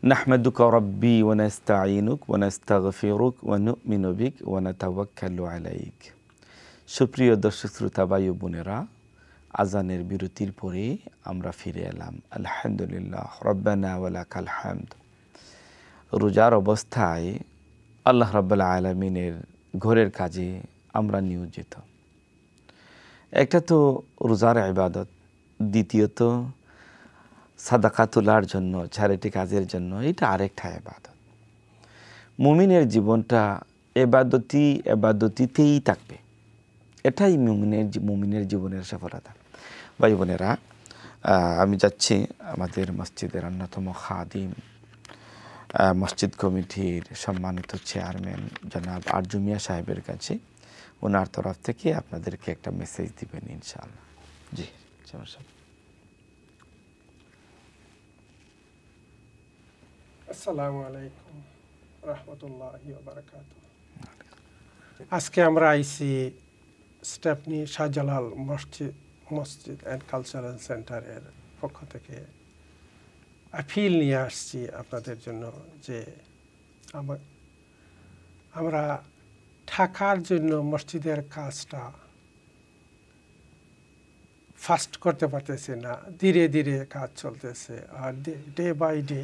নাহমাদুকা রাব্বি ওয়া নাস্তাঈনুক ওয়া নাস্তাগফিরুক ওয়া নু'মিনু বিক ওয়া নাতাওয়াক্কালু আলাইক। সুপ্রিয় দর্শক শ্রোতা ভাই ও বোনেরা, আজানের বিরতির পরে আমরা ফিরে এলাম। আলহামদুলিল্লাহ রব্বানা ওয়া লাকাল হামদ। রোজার অবস্থায় আল্লাহ রাব্বুল আলামিনের ঘরের কাজে আমরা নিয়োজিত। একটা তো রোজার ইবাদত, দ্বিতীয়ত সাদাকা তোলার জন্য, চ্যারিটি কাজের জন্য, এটা আরেকটা ইবাদত। মুমিনের জীবনটা এবাদতিতেই থাকবে, এটাই মুমিনের জীবনের সফলতা। ভাই বোনেরা, আমি যাচ্ছি আমাদের মসজিদের অন্যতম খাদিম, মসজিদ কমিটির সম্মানিত চেয়ারম্যান জনাব আরজু মিয়া সাহেবের কাছে। ওনার তরফ থেকে আপনাদেরকে একটা মেসেজ দিবেন ইনশাআল্লাহ। জি সাহেব। আসসালামু আলাইকুম রাহমাতুল্লাহি ওয়া বারাকাতুহু। আজকে আমরা আইসি স্টেপনি শাহজালাল মসজিদ অ্যান্ড কালচারাল সেন্টারের পক্ষ থেকে আপিল নিয়ে আসছি আপনাদের জন্য যে আমরা থাকার জন্য মসজিদের কাজটা ফাস্ট করতে পারতেছি না, ধীরে ধীরে কাজ চলতেছে, আর ডে বাই ডে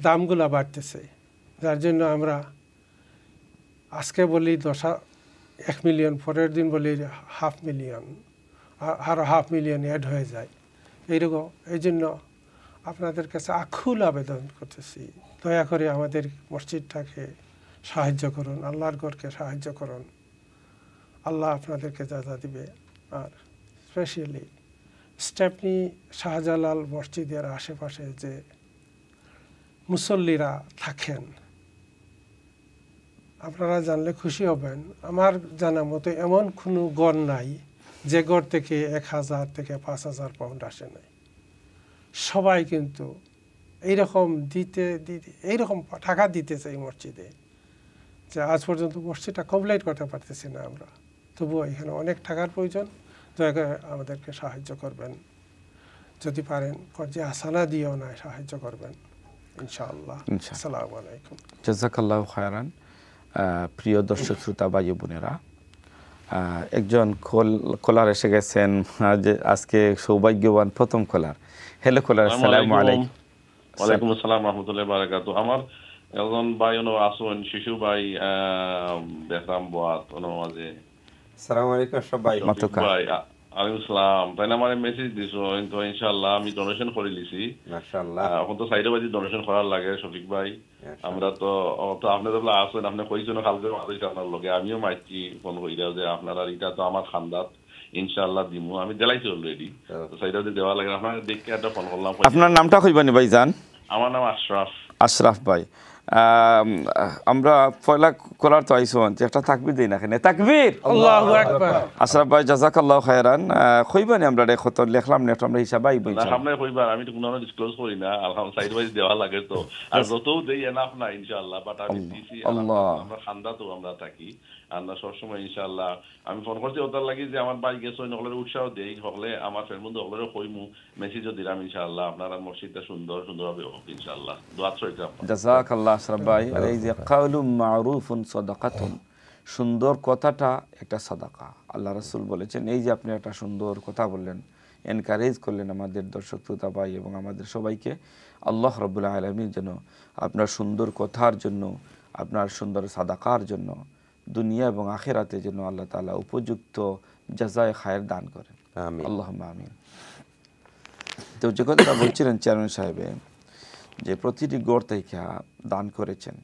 দামগুলো বাড়তেছে। যার জন্য আমরা আজকে বলি 1 মিলিয়ন, পরের দিন বলি 500,000, আর 500,000 অ্যাড হয়ে যায় এইরকম। এই জন্য আপনাদের কাছে আকুল আবেদন করতেছি, দয়া করে আমাদের মসজিদটাকে সাহায্য করুন, আল্লাহর ঘরকে সাহায্য করুন। আল্লাহ আপনাদেরকে যা দিবে। আর স্পেশালি স্টেপনি শাহজালাল মসজিদের আশেপাশে যে মুসল্লিরা থাকেন, আপনারা জানলে খুশি হবেন। আমার জানা মতো এমন কোনো গড় নাই যে গড় থেকে 1,000 থেকে 5,000 পাউন্ড আসে নাই। সবাই কিন্তু এইরকম এইরকম টাকা দিতেছে এই মসজিদে যে আজ পর্যন্ত মসজিদটা কমপ্লিট করতে পারতেছি না আমরা। তবুও এখানে অনেক টাকার প্রয়োজন, দয়া করে আমাদেরকে সাহায্য করবেন। যদি পারেন কর্জে আসানা দিয়েও না সাহায্য করবেন ইনশাআল্লাহ। আসসালামু আলাইকুম। জাযাকাল্লাহু খায়রান। প্রিয় দর্শক শ্রোতা ভাই বোনেরা, একজন কলার এসে গেছেন, আজকে সৌভাগ্যবান প্রথম কলার। হ্যালো কলার, আসসালামু আলাইকুম। ওয়ালাইকুম আসসালাম রাহমাতুল্লাহি ওয়া বারাকাতুহু। আমার একজন ভাই ওনো আসুন, শিশু ভাই দেখলাম বাত ওনো মাঝে। আসসালামু আলাইকুম সবাই। মাতুকা ভাই আলাইকুম আসসালাম। তাই না, মানে মেসেজ দিছো তো ইনশাআল্লাহ আমি ডোনেশন করে লিছি। মাশাআল্লাহ। এখন তো সাইডে বাজি ডোনেশন করার লাগে শফিক ভাই। আমরা তো আপনি তো আসুন, আপনি কইছেন কালকে মাঝে আপনার লগে আমিও মাইছি ফোন কইরা যে আপনারা এটা তো আমার খান্দাত ইনশাআল্লাহ দিমু। আমি দেলাইছি অলরেডি, তো সাইডে দেওয়া লাগে। আপনার দেখে একটা ফোন করলাম। আপনার নামটা কইবানি ভাইজান? আমার নাম আশরাফ। আশরাফ ভাই, আমরা পয়লা কলার তো আইসন, একটা তাকবীর দেই না কেন? তাকবীর, আল্লাহু আকবার। আশরাফ ভাই জাযাকাল্লাহু খায়রান। কইবানি আমরা কত লিখলাম না, আমরা হিসাব আইব না সামনে কইবার, আমি তো কোনো ডিসক্লোজ করি না। আলহামদুলিল্লাহ সাইড ওয়াইজ দেওয়া লাগে তো, আর যতও দেই এনাফ না ইনশাআল্লাহ। বাট আমি দিছি, আমরা খান্দা তো আমরা থাকি আমরা সবসময় ইনশাআল্লাহ। আমি ফোন করছি ওটার লাগি যে আমার ভাই গেছে সকলের উৎসাহ দেই, সকলে আমার ফ্রেন্ড বন্ধু সকলের কইমু, মেসেজও দিলাম ইনশাআল্লাহ। আপনারা মসজিদটা সুন্দরভাবে হোক ইনশাআল্লাহ। দোয়া চাইতাম। জাযাকাল্লাহু আশরাফ ভাই। আর এই যে কাউলুম মারুফুন সাদাকাতুন, সুন্দর কথাটা একটা সাদাকা। আল্লাহ রাসূল বলেছেন, এই যে আপনি একটা সুন্দর কথা বললেন, এনকারেজ করলেন আমাদের দর্শক শ্রোতা ভাই এবং আমাদের সবাইকে। আল্লাহ রাব্বুল আলামিন যেন আপনার সুন্দর কথার জন্য, আপনার সুন্দর সাদাকার জন্য দুনিয়া এবং আখিরাতে যেন আল্লাহ তাআলা উপযুক্ত জাযায়ে খায়ের দান করেন। আমিন, আল্লাহুম্মা আমিন। তো যে কথাটা বলছিলেন চেয়ারম্যান সাহেব, যে প্রতিটি গড় থেকে দান করেছেন,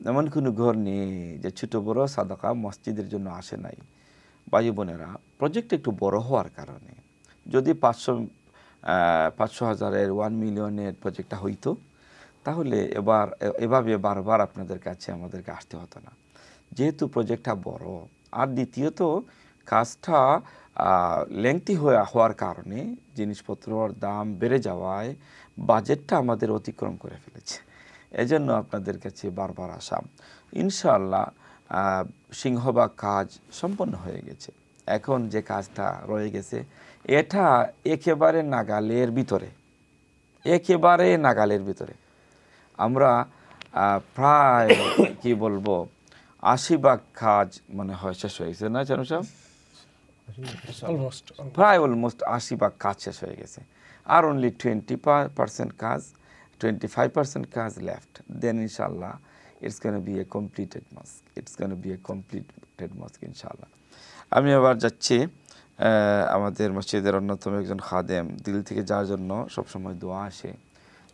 এমন কোনো ঘর নেই যে ছোটো বড় সাদাকা মসজিদের জন্য আসে নাই। ভাই বোনেরা, প্রজেক্ট একটু বড় হওয়ার কারণে যদি 500,000-এর 1 মিলিয়নের প্রজেক্টটা হইতো, তাহলে এভাবে বারবার আপনাদের কাছে আমাদেরকে আসতে হতো না। যেহেতু প্রজেক্টটা বড়, আর দ্বিতীয়ত কাজটা লেংথি হওয়ার কারণে জিনিসপত্রর দাম বেড়ে যাওয়ায় বাজেটটা আমাদের অতিক্রম করে ফেলেছে। এজন্য আপনাদের কাছে বারবার আসা। ইনশাআল্লাহ সিংহভাগ কাজ সম্পন্ন হয়ে গেছে। এখন যে কাজটা রয়ে গেছে, এটা একেবারে নাগালের ভিতরে, একেবারে নাগালের ভিতরে। আমরা প্রায় কি বলবো 80% কাজ মনে হয় শেষ হয়ে গেছে, না জানো সাহেব? প্রায় অলমোস্ট 80% কাজ শেষ হয়ে গেছে। আর অনলি 20% কাজ, 25% কাজ লেফট। দেন ইনশাল্লাহ it's gonna be a completed mosque, it's gonna be a completed mosque ইনশাল্লাহ। আমি আবার যাচ্ছি আমাদের মসজিদের অন্যতম একজন খাদেম, দিল থেকে যার জন্য সবসময় দোয়া আসে,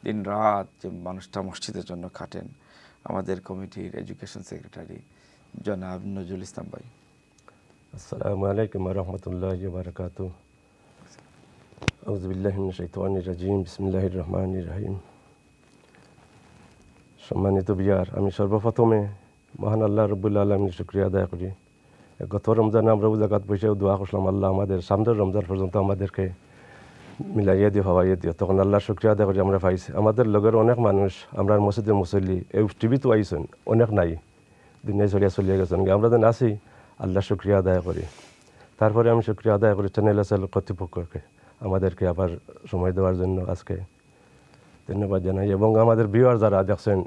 দিন রাত যে মানুষটা মসজিদের জন্য খাটেন, আমাদের কমিটির এডুকেশন সেক্রেটারি জনাব নজরুল ইসলাম ভাই। আসসালামু আলাইকুম ওয়া রাহমাতুল্লাহি ওয়া বারাকাতুহু। আউযু বিল্লাহি মিনাশ শাইতানির রাজিম। বিসমিল্লাহির রহমানির রহিম। সম্মানিত বিয়ার, আমি সর্বপ্রথমে মহান আল্লাহ রাব্বুল আলামিনের শুকরিয়া আদায় করি। গত রমজানে আমরা জাকাত পয়সাও দোয়া করলাম, আল্লাহ আমাদের সামনের রমজান পর্যন্ত আমাদেরকে মিলাইয়া দিয়ে হওয়াইয়া দিও। তখন আল্লাহর শুকরিয়া আদায় করি আমরা পাইছি। আমাদের লগের অনেক মানুষ আমরা মসজিদের মুসল্লি এই টিভিতে আইসেন, অনেক নাই, দুনিয়ায় চলিয়া গেছেন। আমরা যেন আছি, আল্লাহ শুকরিয়া আদায় করি। তারপরে আমি শুকরিয়া আদায় করি চ্যানেল কর্তৃপক্ষকে আমাদেরকে আবার সময় দেওয়ার জন্য আজকে ধন্যবাদ জানাই। এবং আমাদের ভিউয়ার যারা দেখছেন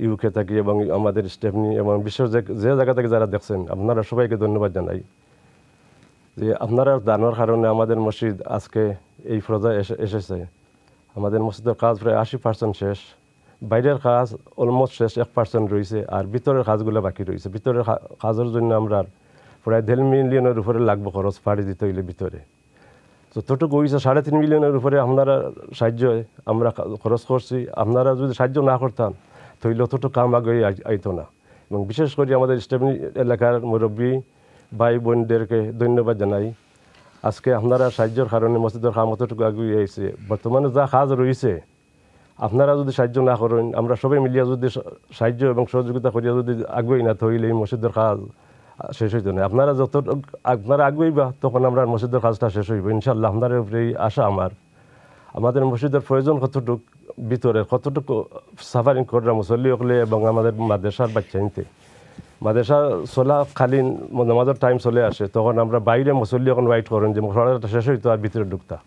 ইউকে থাকি এবং আমাদের স্টেফনি এবং বিশ্বের যে জায়গা থেকে যারা দেখছেন, আপনারা সবাইকে ধন্যবাদ জানাই যে আপনারা জানার কারণে আমাদের মসজিদ আজকে এই পর্যায়ে এসেছে। আমাদের মসজিদের কাজ প্রায় 80% শেষ, বাইরের কাজ অলমোস্ট শেষ, 1% রয়েছে, আর ভিতরের কাজগুলো বাকি রয়েছে। ভিতরের কাজের জন্য আমরা প্রায় 1.5 মিলিয়নের উপরে লাগবে খরচ পাড়ি দিতে হইলে ভিতরে। যতটুকু হয়েছে 3.5 মিলিয়নের উপরে আপনারা সাহায্য আমরা খরচ করছি। আপনারা যদি সাহায্য না করতাম তাহলে অতটুকু কাম আগে আইতো না। এবং বিশেষ করে আমাদের স্টেফনি এলাকার মুরব্বী ভাই বোনদেরকে ধন্যবাদ জানাই। আজকে আপনারা সাহায্যের কারণে মসজিদের কাম অতটুকু আগুয়ে আইছে। বর্তমানে যা কাজ রয়েছে আপনারা যদি সাহায্য না করেন, আমরা সবাই মিলিয়া যদি সাহায্য এবং সহযোগিতা করিয়া যদি আগুয়ে না তাহলে এই মসজিদের কাজ শেষ হইতো না। আপনারা আপনারা আগুইবা তখন আমরা মসজিদের কাজটা শেষ হইব ইনশাল্লাহ। আপনাদের উপরেই আশা আমাদের মসজিদের প্রয়োজন কতটুকু ভিতরে কতটুকু সাফারিং করা মুসল্লি হলে এবং আমাদের মাদ্রাসার বাচ্চা নিতে মাদ্রাসা চলাকালীন নামাজের টাইম চলে আসে, তখন আমরা বাইরে মুসল্লি এখন ওয়াইট করেন যে পড়াটা শেষ হইতো আর ভিতরে ঢুকতা।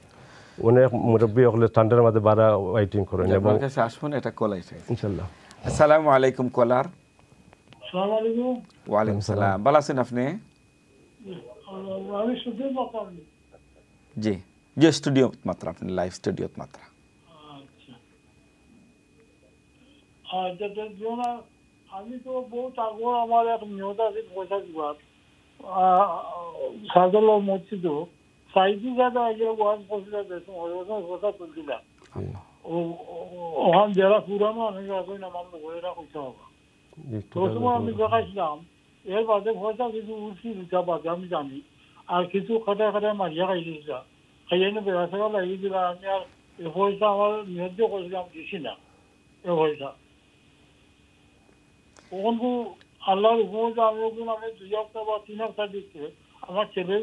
অনেক মুরব্বী হলে ঠান্ডার মধ্যে বাড়া ওয়াইটিং করেন। এবং আসুন এটা কলাই ইনশাল্লাহ। আসসালামু আলাইকুম কলার। আসসালামু আলাইকুম। ওয়ালাইকুম সালাম। ভালো আছেন আপনি? আমি সুদীপ মাত্রা। জি জি, স্টুডিও মাত্রা, আপনি লাইভ স্টুডিও মাত্রা। আচ্ছা, আমি তো বহুত আগর আমার এক নিয়ত আছে পয়সা দিবার সাদল মসজিদ সাইজি যাতে আগে ওয়াজ পয়সা দিয়েছে পয়সা তুলছিলাম। ওখান যারা পুরানো অনেকে আছে না আমার লোকেরা পয়সা হবে তো সময় আমি দেখাইছিলাম। এর বাদে পয়সা কিছু উঠছি দিতা বাদে আমি জানি, আর কিছু খাটায় খাটায় মারিয়া খাইছিলাম, খাইয়ে ব্যবসা লাগিয়েছিলাম। আমি আর এই পয়সা আমার নিয়ত করেছিলাম দিছি না এই পয়সা। ওখানকু আল্লাহর হুকুমতে আমি আমি 2 সপ্তাহ বা 3 সপ্তাহ দিচ্ছে আমার ছেলে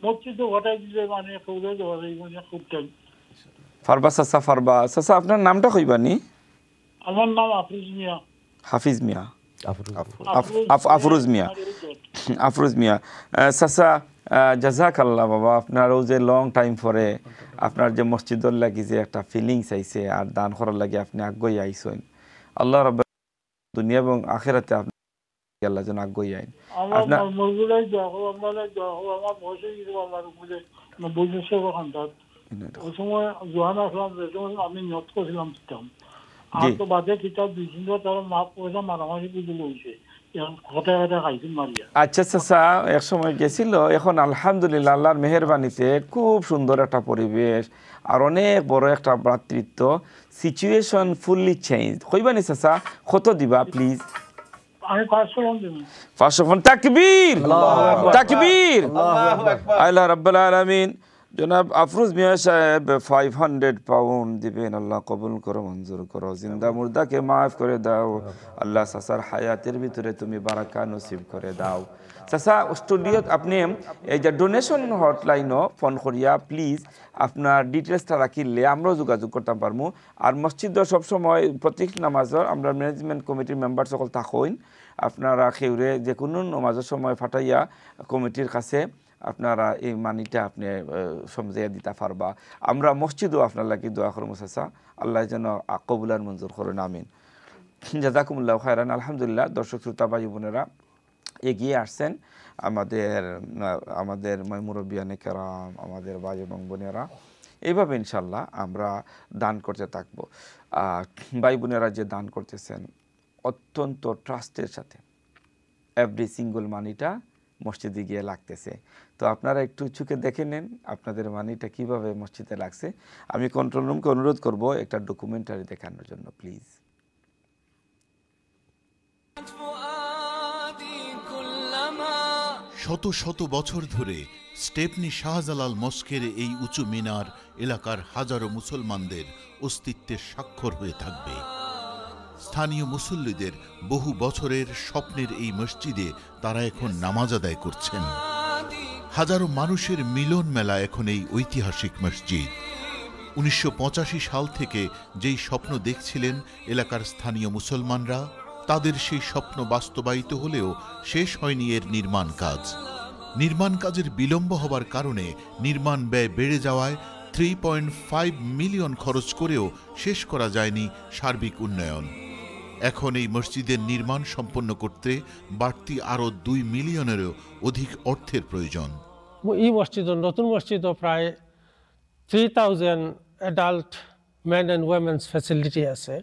মসজিদে ঘটাই দিলে মানে সৌদে দেওয়া মানে খুবটাই ফারবা সাসা। ফারবা সাসা, আপনার নামটা কইবানি? আমার নাম আফরোজ মিয়া। হাফিজ মিয়া, আফরোজ মিয়া, আফরোজ মিয়া। সাসা জাজাকাল্লাহ বাবা, আপনারও যে লং টাইম পরে আপনার যে মসজিদর লাগি যে একটা ফিলিংস আইছে আর দান করার লাগে আপনি আগ্রহী আইছেন। আল্লাহ রাব্বুল দুনিয়া এবং আখিরাতে আপনি আল্লাহ যেন আগ্রহী আইন। আপনার মরগুলাই দেখো আপনারা দেখো আমার বসে গেছে আমার উপরে 90 বছর খান্দাত। ওই সময় জোয়ান আসলাম, আমি নিয়ত করেছিলাম দিতাম। আর তো বাদে কিতাব 2-3 বার তারা মাপ পয়সা মারামারি বুঝলে হয়েছে খাইছিল মারিয়া। আচ্ছা চাচা, এক সময় গেছিল, এখন আলহামদুলিল্লাহ আল্লাহর মেহেরবানিতে খুব সুন্দর একটা পরিবেশ আর অনেক বড় একটা ভ্রাতৃত্ব। সিচুয়েশন ফুললি চেঞ্জ হইবানি চাচা? কত দিবা প্লিজ? আমি 500 ফোন দিই। 500 ফোন। তাকবীর, তাকবীর, আল্লাহ রাব্বুল আলামিন। জনাব আফরোজ মিয়া সাহেব 500 পাউন্ড দিবেন। আল্লাহ কবুল করো, মঞ্জুর করো, জিন্দা মুর্দাকে মাফ করে দাও। আল্লাহ চাচার হায়াতের ভিতরে তুমি বারাকা নসিব করে দাও। চাচা স্টুডিওত আপনি এই যে ডোনেশন হটলাইনও ফোন করিয়া প্লিজ আপনার ডিটেলসটা রাখিলে আমরাও যোগাযোগ করতে পারবো। আর মসজিদও সবসময় প্রত্যেক নামাজের আমরা ম্যানেজমেন্ট কমিটির মেম্বার সকল থাকইন। আপনারা খেউরে যে কোনো নামাজের সময় ফাটাইয়া কমিটির কাছে আপনারা এই মানিটা আপনি সমঝাইয়া দিতে পারবা। আমরা মসজিদও আপনার লাগি দোয়া করবো চাচা, আল্লাহ যেন কবুলার মঞ্জুর করেন, আমিন। জাযাকুমুল্লাহ খায়রান। আলহামদুলিল্লাহ, দর্শক শ্রোতা ভাই বোনেরা এগিয়ে আসছেন আমাদের মুরব্বিয়ানে কেরাম, আমাদের ভাই এবং বোনেরা, এইভাবে ইনশাল্লাহ আমরা দান করতে থাকবো। ভাই বোনেরা যে দান করতেছেন অত্যন্ত ট্রাস্টের সাথে, এভরি সিঙ্গল মানিটা মসজিদে গিয়ে লাগতেছে। তো আপনারা একটু চোখে দেখে নেন আপনাদের মানিটা কিভাবে মসজিদে লাগছে। আমি কন্ট্রোল রুমকে অনুরোধ করব একটা ডকুমেন্টারি দেখানোর জন্য, প্লিজ। শত শত বছর ধরে স্টেপনি শাহজালাল মস্কের এই উঁচু মিনার এলাকার হাজারো মুসলমানদের অস্তিত্বের স্বাক্ষর হয়ে থাকবে। স্থানীয় মুসল্লিদের বহু বছরের স্বপ্নের এই মসজিদে তারা এখন নামাজ আদায় করছেন। হাজারো মানুষের মিলন মেলা এখন এই ঐতিহাসিক মসজিদ। 1985 সাল থেকে যেই স্বপ্ন দেখছিলেন এলাকার স্থানীয় মুসলমানরা, তাদের সেই স্বপ্ন বাস্তবায়িত হলেও শেষ হয়নি এর নির্মাণ কাজ। নির্মাণ কাজের বিলম্ব হবার কারণে নির্মাণ ব্যয় বেড়ে যাওয়ায় 3.5 মিলিয়ন খরচ করেও শেষ করা যায়নি সার্বিক উন্নয়ন। এখন এই মসজিদের নির্মাণ সম্পন্ন করতে বাড়তি আরও 2 মিলিয়নেরও অধিক অর্থের প্রয়োজন। এই মসজিদ, নতুন মসজিদ, প্রায় 3000 adult men and women's facility আছে,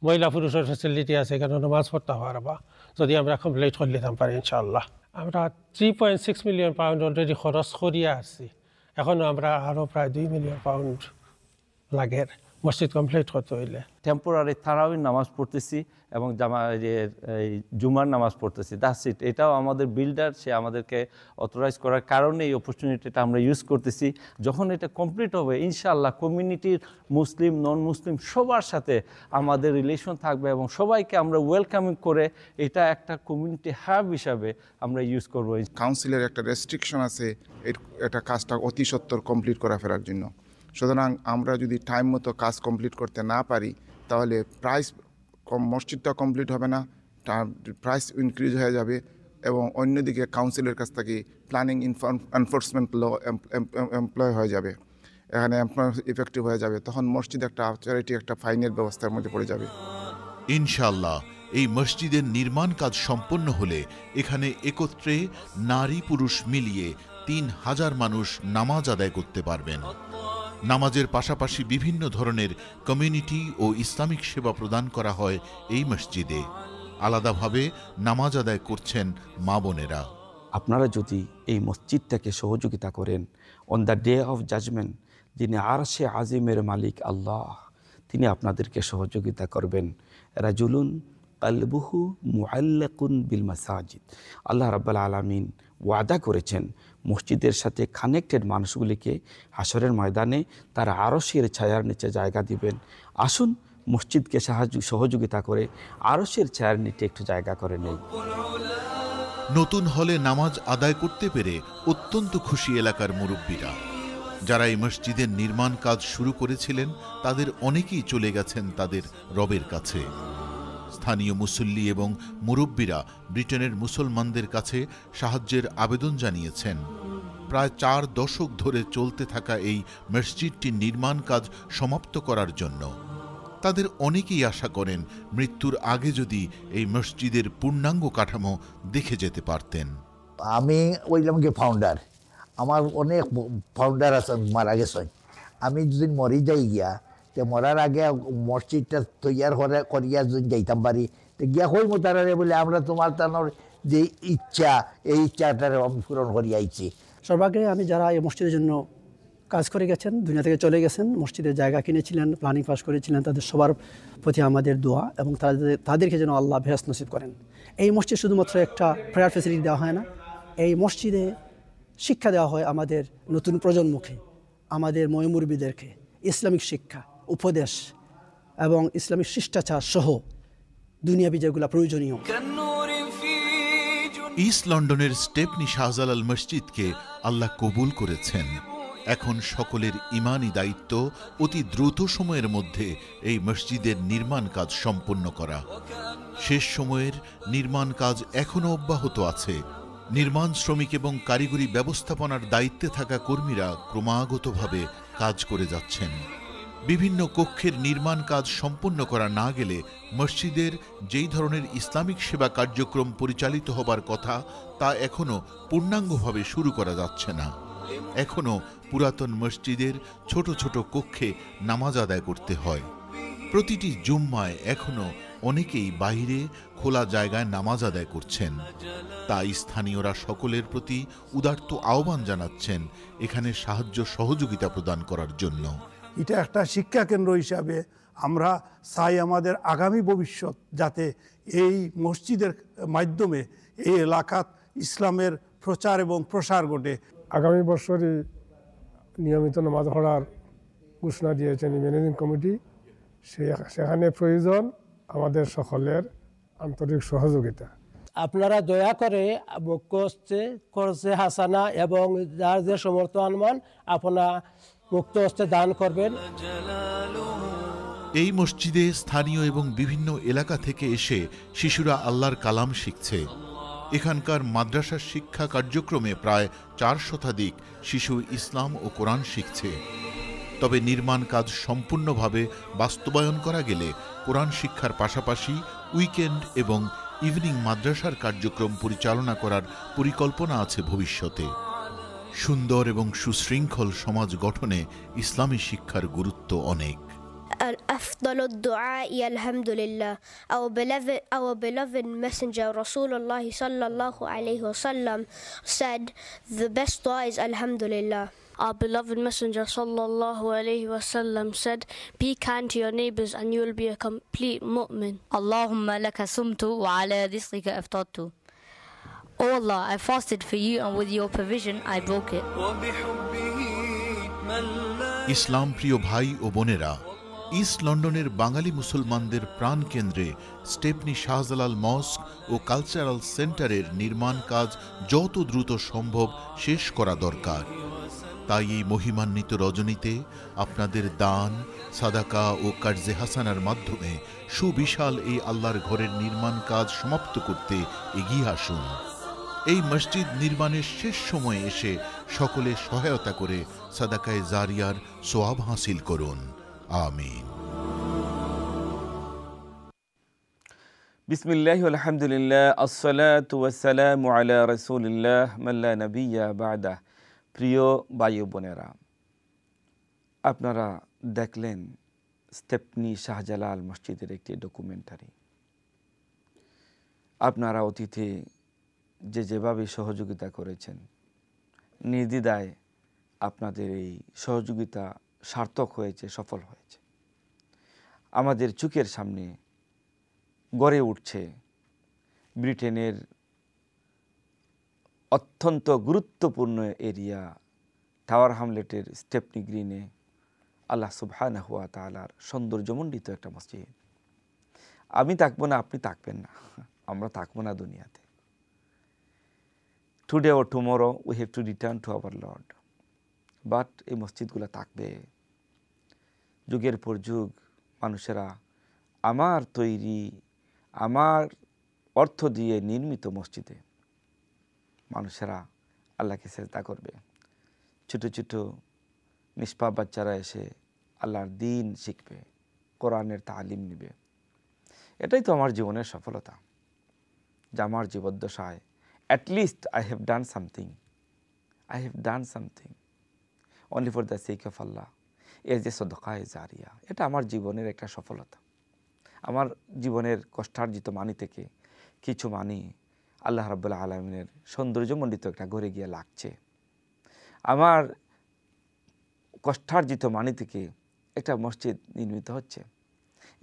মহিলা পুরুষের ফ্যাসিলিটি আছে, এখানে নামাজ পড়তে পারবা যদি আমরা কমপ্লিট করে নিতাম পারি ইনশাআল্লাহ। আমরা 3.6 মিলিয়ন পাউন্ড অলরেডি খরচ করিয়া আসছি, এখনও আমরা আরও প্রায় 2 মিলিয়ন পাউন্ড লাগে মসজিদ কমপ্লিট করতে হইলে। টেম্পোরারি তারাবির নামাজ পড়তেছি এবং জুমার নামাজ পড়তেছি, দ্যাটস ইট। এটাও আমাদের বিল্ডার, সে আমাদেরকে অথরাইজ করার কারণে এই অপরচুনিটিটা আমরা ইউজ করতেছি। যখন এটা কমপ্লিট হবে ইনশাআল্লাহ কমিউনিটির মুসলিম নন মুসলিম সবার সাথে আমাদের রিলেশন থাকবে এবং সবাইকে আমরা ওয়েলকামিং করে এটা একটা কমিউনিটি হাব হিসাবে আমরা ইউজ করবো। কাউন্সিলের একটা রেস্ট্রিকশন আছে এটা কাজটা অতি সত্বর কমপ্লিট করা ফেরার জন্য। সুতরাং আমরা যদি টাইম মতো কাজ কমপ্লিট করতে না পারি তাহলে মসজিদটা কমপ্লিট হবে না, প্রাইস ইনক্রিজ হয়ে যাবে এবং অন্যদিকে কাউন্সিলের কাছ থেকে প্ল্যানিং এনফোর্সমেন্ট ল এমপ্লয় হয়ে যাবে, এখানে এমপ্লয় ইফেক্টিভ হয়ে যাবে, তখন মসজিদ একটা চ্যারিটি একটা ফাইনের ব্যবস্থার মধ্যে পড়ে যাবে। ইনশাআল্লাহ এই মসজিদের নির্মাণ কাজ সম্পন্ন হলে এখানে একত্রে নারী পুরুষ মিলিয়ে 3000 মানুষ নামাজ আদায় করতে পারবেন। নামাজের পাশাপাশি বিভিন্ন ধরনের কমিউনিটি ও ইসলামিক সেবা প্রদান করা হয় এই মসজিদে। আলাদাভাবে নামাজ আদায় করছেন মা বোনেরা। আপনারা যদি এই মসজিদটাকে সহযোগিতা করেন, on the day of judgement যিনি আরশে আজিমের মালিক আল্লাহ, তিনি আপনাদেরকে সহযোগিতা করবেন। রাজুলুন কালবুহু মুআল্লাকুন বিল মাসাজিদ, আল্লাহ রাব্বুল আলামিন ওয়াদা করেছেন মসজিদের সাথে কানেক্টেড মানুষগুলিকে হাসরের ময়দানে তারা আরশের ছায়ার নিচে জায়গা দিবেন। আসুন মসজিদকে সহযোগিতা করে আরশের ছায়ার নিচে একটু জায়গা করে নেই। নতুন হলে নামাজ আদায় করতে পেরে অত্যন্ত খুশি এলাকার মুরব্বীরা। যারা এই মসজিদের নির্মাণ কাজ শুরু করেছিলেন তাদের অনেকেই চলে গেছেন তাদের রবের কাছে। স্থানীয় মুসল্লি এবং মুরব্বীরা ব্রিটেনের মুসলমানদের কাছে সাহায্যের আবেদন জানিয়েছেন। প্রায় 4 দশক ধরে চলতে থাকা এই মসজিদটির নির্মাণ কাজ সমাপ্ত করার জন্য। তাদের অনেকেই আশা করেন মৃত্যুর আগে যদি এই মসজিদের পূর্ণাঙ্গ কাঠামো দেখে যেতে পারতেন। আমি ওইলাম কি ফাউন্ডার, আমার অনেক ফাউন্ডার আছে মারা গেছেন। আমি যদি মরি যাই গিয়া তো মরার আগে মসজিদটা তৈয়ার করিয়া যদি যাইতাম পারি তো গিয়া হই মোতারে বলে আমরা তোমার তানোর যে ইচ্ছা এই ইচ্ছাটার আমি পূরণ করিয়া আইছি। সর্বাগ্রে আমি যারা এই মসজিদের জন্য কাজ করে গেছেন, দুনিয়া থেকে চলে গেছেন, মসজিদের জায়গা কিনেছিলেন, প্ল্যানিং পাস করেছিলেন, তাদের সবার প্রতি আমাদের দোয়া এবং তাদেরকে যেন আল্লাহ বেহেশত নসিব করেন। এই মসজিদ শুধুমাত্র একটা প্রেয়ার ফেসিলিটি দেওয়া হয় না, এই মসজিদে শিক্ষা দেওয়া হয় আমাদের নতুন প্রজন্মকে, আমাদের মুরব্বিদেরকে ইসলামিক শিক্ষা, উপদেশ এবং ইসলামিক শিষ্টাচার সহ দুনিয়াবি যেগুলো প্রয়োজনীয়। ইস্ট লন্ডনের স্টেপনি শাহজালাল মসজিদকে আল্লাহ কবুল করেছেন। এখন সকলের ইমানি দায়িত্ব অতি দ্রুত সময়ের মধ্যে এই মসজিদের নির্মাণ কাজ সম্পন্ন করা। শেষ সময়ের নির্মাণ কাজ এখনও অব্যাহত আছে। নির্মাণ শ্রমিক এবং কারিগরি ব্যবস্থাপনার দায়িত্বে থাকা কর্মীরা ক্রমাগতভাবে কাজ করে যাচ্ছেন। বিভিন্ন কক্ষের নির্মাণ কাজ সম্পন্ন করা না গেলে মসজিদের যেই ধরনের ইসলামিক সেবা কার্যক্রম পরিচালিত হবার কথা তা এখনো পূর্ণাঙ্গভাবে শুরু করা যাচ্ছে না। এখনো পুরাতন মসজিদের ছোট ছোট কক্ষে নামাজ আদায় করতে হয়। প্রতিটি জুম্মায় এখনো অনেকেই বাইরে খোলা জায়গায় নামাজ আদায় করছেন। তাই স্থানীয়রা সকলের প্রতি উদার্ত আহ্বান জানাচ্ছেন এখানে সাহায্য সহযোগিতা প্রদান করার জন্য। এটা একটা শিক্ষা কেন্দ্র হিসাবে আমরা চাই আমাদের আগামী ভবিষ্যৎ যাতে এই মসজিদের মাধ্যমে এই এলাকাত ইসলামের প্রচার এবং প্রসার ঘটে। আগামী বছরই নিয়মিত নামাজ পড়ার ঘোষণা দিয়েছেন ম্যানেজিং কমিটি। সেখানে প্রয়োজন আমাদের সকলের আন্তরিক সহযোগিতা। আপনারা দয়া করে মুখ্য হস্তে খরচে হাসানা এবং যার যে সমর্থ আনমান আপনারা মুক্ত হস্তে দান করবেন। এই মসজিদে স্থানীয় এবং বিভিন্ন এলাকা থেকে এসে শিশুরা আল্লাহর কালাম শিখছে। এখানকার মাদ্রাসার শিক্ষা কার্যক্রমে প্রায় 4 শতাধিক শিশু ইসলাম ও কোরআন শিখছে। তবে নির্মাণ কাজ সম্পূর্ণভাবে বাস্তবায়ন করা গেলে কোরআন শিক্ষার পাশাপাশি উইকেন্ড এবং ইভিনিং মাদ্রাসার কার্যক্রম পরিচালনা করার পরিকল্পনা আছে ভবিষ্যতে। সুন্দর এবং সুশৃঙ্খল সমাজ গঠনে ইসলামী শিক্ষার গুরুত্ব অনেক। أفضل الدعاء الحمد لله. Our beloved messenger Rasulullah sallallahu alaihi wasallam said the best dua is alhamdulillah. Our beloved messenger sallallahu alaihi wasallam said, be kind to your neighbors and you will be a complete mu'min. Allahumma laka sumtu wa ala rizqika aftartu. Oh Allah, I fasted for you and with your provision I broke it. ইসলাম প্রিয় ভাই ও বোনেরা, east লন্ডনের বাঙালি মুসলমানদের প্রাণকেন্দ্রে Stepney Shahjalal মস্ক ও cultural সেন্টারের নির্মাণ কাজ যত দ্রুত সম্ভব শেষ করা দরকার। তাই এই মহিমান্বিত রজনীতে আপনাদের দান, সাদাকা ও কার্জে হাসানার মাধ্যমে সুবিশাল এই আল্লাহর ঘরের নির্মাণ কাজ সমাপ্ত করতে এগিয়ে আসুন। এই মসজিদ নির্মাণের শেষ সময়ে এসে সকলে সহায়তা করে সাদাকায়ে জারিয়ার সোয়াব হাসিল করুন। আমিন। বিসমিল্লাহি আলহামদুলিল্লাহ আসসালাতু ওয়াসসালামু আলা রাসূলিল্লাহ মান লা নাবিয়্যা বা'দা। প্রিয় ভাই ও বোনেরা, আপনারা দেখলেন স্টেপনি শাহজালাল মসজিদের একটি ডকুমেন্টারি। আপনারা অতীতে যেভাবে সহযোগিতা করেছেন, নির্দ্বিধায় আপনাদের এই সহযোগিতা সার্থক হয়েছে, সফল হয়েছে। আমাদের চোখের সামনে গড়ে উঠছে ব্রিটেনের অত্যন্ত গুরুত্বপূর্ণ এরিয়া টাওয়ার হামলেটের স্টেপনি গ্রিনে আল্লাহ সুবহানাহু ওয়া তাআলার সৌন্দর্যমণ্ডিত একটা মসজিদ। আমি থাকবো না, আপনি থাকবেন না, আমরা থাকবো না দুনিয়াতে। Today or tomorrow we have to return to our Lord. But এই মসজিদগুলো থাকবে যুগের পর যুগ। মানুষেরা আমার তৈরি, আমার অর্থ দিয়ে নির্মিত মসজিদে মানুষেরা আল্লাহকে সেজদা করবে। ছোটো ছোটো নিষ্পাপ বাচ্চারা এসে আল্লাহর দ্বীন শিখবে, কোরআনের তালিম নেবে। এটাই তো আমার জীবনের সফলতা, যে আমার জীবদ্দশায় at least I have done something. I have done something only for the sake of Allah. এর যে সদকায়ে জারিয়া, এটা আমার জীবনের একটা সফলতা। আমার জীবনের কষ্টার্জিত মানি থেকে কিছু মানি আল্লাহ রাব্বুল আলামিনের সৌন্দর্যমণ্ডিত একটা ঘরে গিয়ে লাগছে। আমার কষ্টার্জিত মানি থেকে একটা মসজিদ নির্মিত হচ্ছে।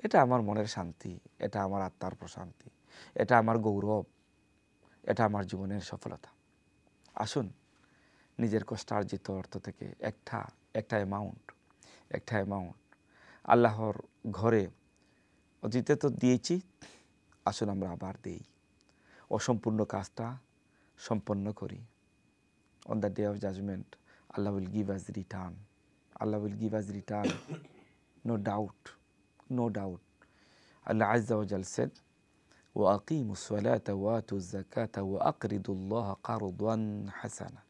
এটা আমার মনের শান্তি, এটা আমার আত্মার প্রশান্তি, এটা আমার গৌরব, এটা আমার জীবনের সফলতা। আসুন নিজের কষ্টার্জিত অর্থ থেকে একটা অ্যামাউন্ট আল্লাহর ঘরে অতীতে তো দিয়েছি, আসুন আমরা আবার দেই, অসম্পূর্ণ কাজটা সম্পন্ন করি। On the day of judgement Allah will give us return, Allah will give us return, no doubt. Allah আযজা ওয়া জাল said وأقيموا الصلاة وآتوا الزكاة وأقرضوا الله قرضا حسنا.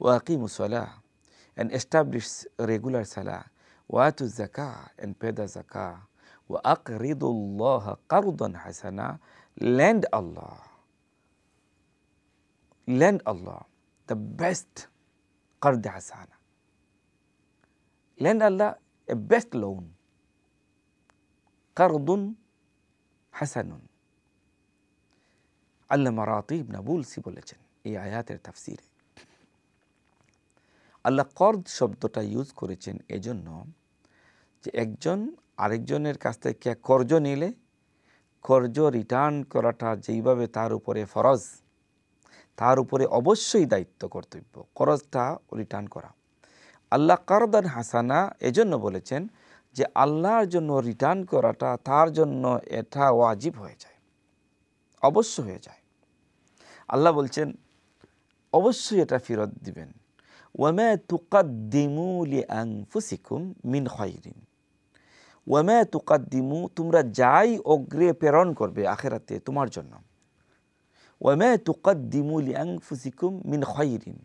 وأقيموا الصلاة and establish regular salah. وآتوا الزكاة and pay the zakah. وأقرضوا الله قرضا حسنا. Lend Allah. Lend Allah the best قرض حسنا. Lend Allah a best loan. قرض حسن. আল্লামা রাতিব নাবুলসি বলেছেন এই আয়াতের তাফসিরে, আল্লাহ কর্দ শব্দটা use করেছেন এজন্য যে একজন আরেকজনের কাছ থেকে কর্জ নিলে কর্জ রিটার্ন করাটা যেইভাবে তার উপরে ফরজ, তার উপরে অবশ্যই দায়িত্ব কর্তব্য কর্জটা রিটার্ন করা। আল্লাহ কারদান হাসানা এজন্য বলেছেন যে আল্লাহর জন্য রিটার্ন করাটা তার জন্য এটা ওয়াজিব হয়ে যায়, অবশ্য হয়ে যায়। আল্লাহ বলছেন অবশ্যই এটা ফেরত দিবেন। ওয়ামা তুকাদ্দিমু লিআনফুসিকুম মিন খায়রিন, ওয়ামা তুকাদ্দিমু তোমরা যাই অগ্রে প্রেরণ করবে আখিরাতে তোমার জন্য, ওয়ামা তুকাদ্দিমু লিআনফুসিকুম মিন খায়রিন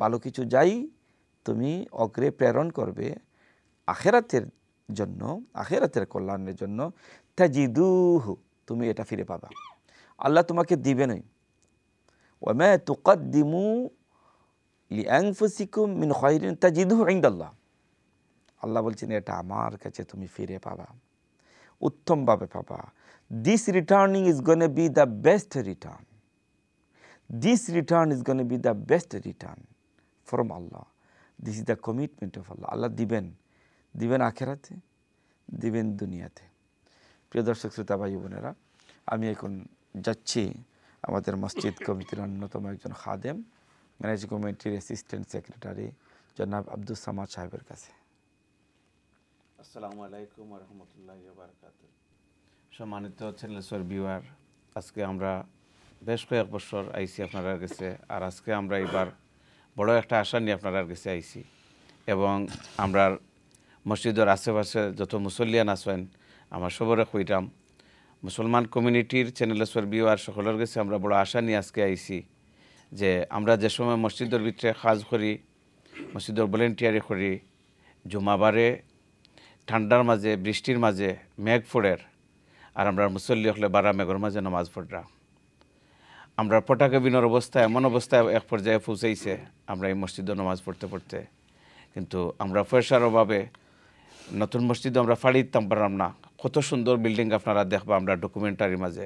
ভালো কিছু যাই তুমি অগ্রে প্রেরণ করবে আখিরাতের জন্য, আখিরাতের কল্যাণের জন্য, তাজিদুহু তুমি এটা ফিরে পাবা, আল্লাহ তোমাকে দিবেনই। ওয়ামা তুকাদ্দিমু লিআনফুসিকুম মিন খায়রিন তাজিদুহু ইনদাল্লাহ, আল্লাহ বলছেন এটা আমার কাছে তুমি ফিরে পাবা, উত্তমভাবে পাবা। This returning is gonna be the best return, this return is gonna be the best return from Allah, this is the commitment of Allah. আল্লাহ দিবেন, দিবেন আখিরাতে, দিবেন দুনিয়াতে। প্রিয় দর্শক শ্রোতা ভাই বোনেরা, আমি এখন যাচ্ছি আমাদের মসজিদ কমিটির অন্যতম একজন খাদেম, ম্যানেজিং কমিটির অ্যাসিস্ট্যান্ট সেক্রেটারি জনাব আব্দুস সামাদ সাহেবের কাছে। আসসালামু আলাইকুম ওয়া রাহমাতুল্লাহি ওয়া বারাকাতুহু। সম্মানিত চ্যানেলের ভিউয়ার, আজকে আমরা বেশ কয়েক বছর আইছি আপনার কাছে, আর আজকে আমরা এবার বড় একটা আশা নিয়ে আপনার কাছে আইছি, এবং আমরা মসজিদের আশেপাশে যত মুসল্লিয়ান আছেন আমার সবরে কইরাম মুসলমান কমিউনিটির চ্যানেলের ভিউয়ার সকলের কাছে আমরা বড় আশা নিয়ে আজকে আইছি যে আমরা যে সময় মসজিদের ভিতরে কাজ করি, মসজিদের ভলেন্টিয়ারি করি, জুমাবারে ঠান্ডার মাঝে বৃষ্টির মাঝে মেঘ ফোড়ের, আর আমরা মুসল্লি হলে বারা মেঘর মাঝে নামাজ পড়রা, আমরা পটাকা বিনোর অবস্থায় এমন অবস্থায় এক পর্যায়ে পৌঁছাইছে আমরা এই মসজিদে নামাজ পড়তে পড়তে, কিন্তু আমরা পয়সার অভাবে নতুন মসজিদে আমরা ফাড়ি দিতাম পারলাম না। কত সুন্দর বিল্ডিং আপনারা দেখবা আমরা ডকুমেন্টারির মাঝে,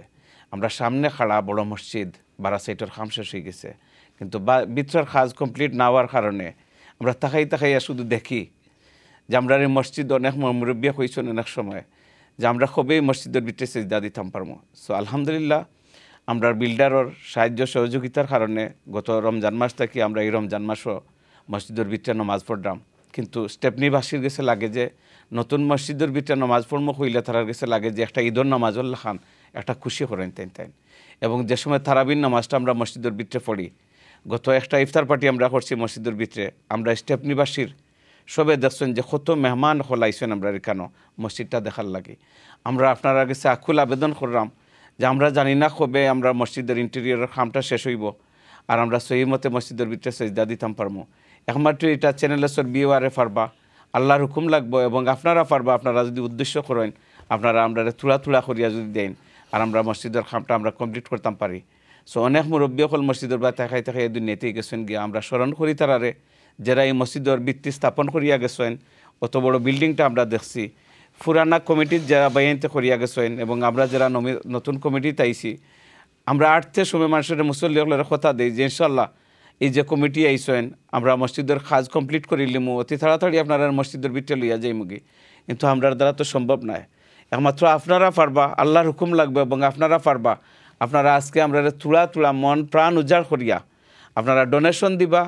আমরা সামনে খাড়া বড় মসজিদ, বারা সাইটের খাম শেষ হয়ে গেছে, কিন্তু ভিতরের কাজ কমপ্লিট না হওয়ার কারণে আমরা তাকাইয়া শুধু দেখি যে আমরা এই মসজিদ অনেক মুরব্বী হয়েছেন অনেক সময় যে আমরা খুবই মসজিদের ভিতরে সিজদা দিতাম পারবো। সো আলহামদুলিল্লাহ আমরা বিল্ডারের সাহায্য সহযোগিতার কারণে গত রমজান মাস থেকে আমরা এই রমজান মাসও মসজিদের ভিতরে নামাজ পড়লাম, কিন্তু স্টেপনিবাসীর গেছে লাগে যে নতুন মসজিদের ভিতরে নামাজ পড়মো হইলে তারার গেছে লাগে যে একটা ঈদর নামাজুল খান একটা খুশি করেন তাই। এবং যে সময় তারাবির নামাজটা আমরা মসজিদের ভিতরে পড়ি, গত একটা ইফতার পার্টি আমরা করছি মসজিদের ভিতরে, আমরা স্টেপনিবাসীর সবে দেখছেন যে কত মেহমান হলাইছেন আমরা এখানে মসজিদটা দেখার লাগে। আমরা আপনারা কাছে আকুল আবেদন করলাম যে আমরা জানি না কবে আমরা মসজিদের ইন্টেরিয়রের কামটা শেষ হইব আর আমরা সহি মতে মসজিদের ভিতরে সেজদা দিতাম পারবো। একমাত্র এটা চ্যানেলের ভিউয়ারে পারবা, আল্লাহর হুকুম লাগবো এবং আপনারা পারবা, আপনারা যদি উদ্দেশ্য করেন আপনারা আমরা তুলা করিয়া যদি দেন আর আমরা মসজিদের কামটা আমরা কমপ্লিট করতাম পারি। সো অনেক মুরব্বী হল মসজিদের বা থাকাই এই দুনিয়াতেই গেছেন গিয়ে, আমরা স্মরণ করি তারারে যারা এই মসজিদের ভিত্তি স্থাপন করিয়া গেছেন, অত বড় বিল্ডিংটা আমরা দেখছি, পুরানা কমিটির যারা বাইনতে করিয়া গেছেন এবং আমরা যারা নতুন কমিটিতে আইছি, আমরা আটতে সময় মানুষের মুসল্লি হলের কথা দিই যে ইনশাল্লাহ এই যে কমিটি আইসেন আমরা মসজিদের কাজ কমপ্লিট করিলিমু, অতি তাড়াতাড়ি আপনারা মসজিদের ভিতরে লইয়া যাইমুগি, কিন্তু আমরার দ্বারা তো সম্ভব নয়। একমাত্র আপনারা পারবা, আল্লাহর হুকুম লাগবে এবং আপনারা পারবা। আপনারা আজকে আমরা তুলা মন প্রাণ উজাড় করিয়া আপনারা ডোনেশন দিবা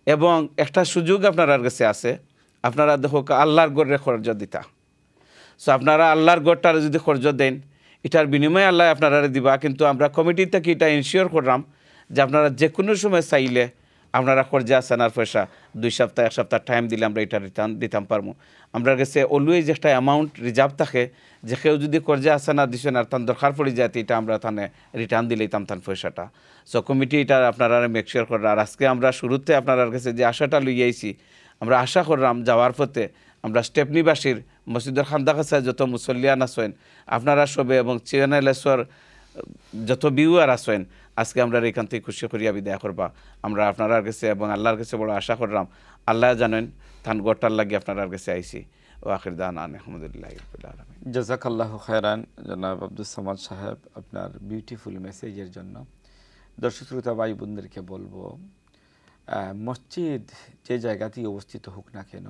এবং একটা সুযোগ আপনার কাছে আছে, আপনারা দেখো আল্লাহর গড়ে খরচ দিতা। সো আপনারা আল্লাহর গড়টার যদি খরচ দেন এটার বিনিময়ে আল্লাহ আপনারা দিবা, কিন্তু আমরা কমিটি থেকে এটা ইনশিওর করলাম যে আপনারা যে কোনো সময় চাইলে আপনারা কর্জে আসানার পয়সা 2 সপ্তাহ 1 সপ্তাহ টাইম দিলে আমরা এটা রিটার্ন দিতাম পারবো। আমরা কাছে অলওয়েজ একটা অ্যামাউন্ট রিজার্ভ থাকে যে কেউ যদি কর্জে আসানা দিছেন আর তার দরকার পড়ে যায় এটা আমরা তানে রিটার্ন দিলেইতাম তার পয়সাটা। সো কমিটি এটা আপনারা মেকশিওর করার। আর আজকে আমরা শুরুতে আপনার কাছে যে আশাটা লইয়ে আইছি, আমরা আশা করলাম যাওয়ার পথে আমরা স্টেপনিবাসীর মসজিদের খান্দা কাছায় যত মুসল্লিয়ান আছেন আপনারা সবে এবং চ্যানেলেশ্বর যত ভিউয়ার আছেন আজকে আমরা এখান থেকে খুশি করিয়া বিদায় করবা। আমরা আপনার কাছে এবং আল্লাহর কাছে বড় আশা করলাম, আল্লাহ জানেন থান গোটার লাগি আপনার কাছে আইছি। ও আখির দান আলহামদুলিল্লাহ রাব্বিল আলামিন। জাযাকাল্লাহু খায়রান জনাব আব্দুস সামাদ সাহেব আপনার বিউটিফুল মেসেজের জন্য। দর্শক শ্রোতা ভাই বোনদেরকে বলবো, মসজিদ যে জায়গাতেই অবস্থিত হোক না কেন,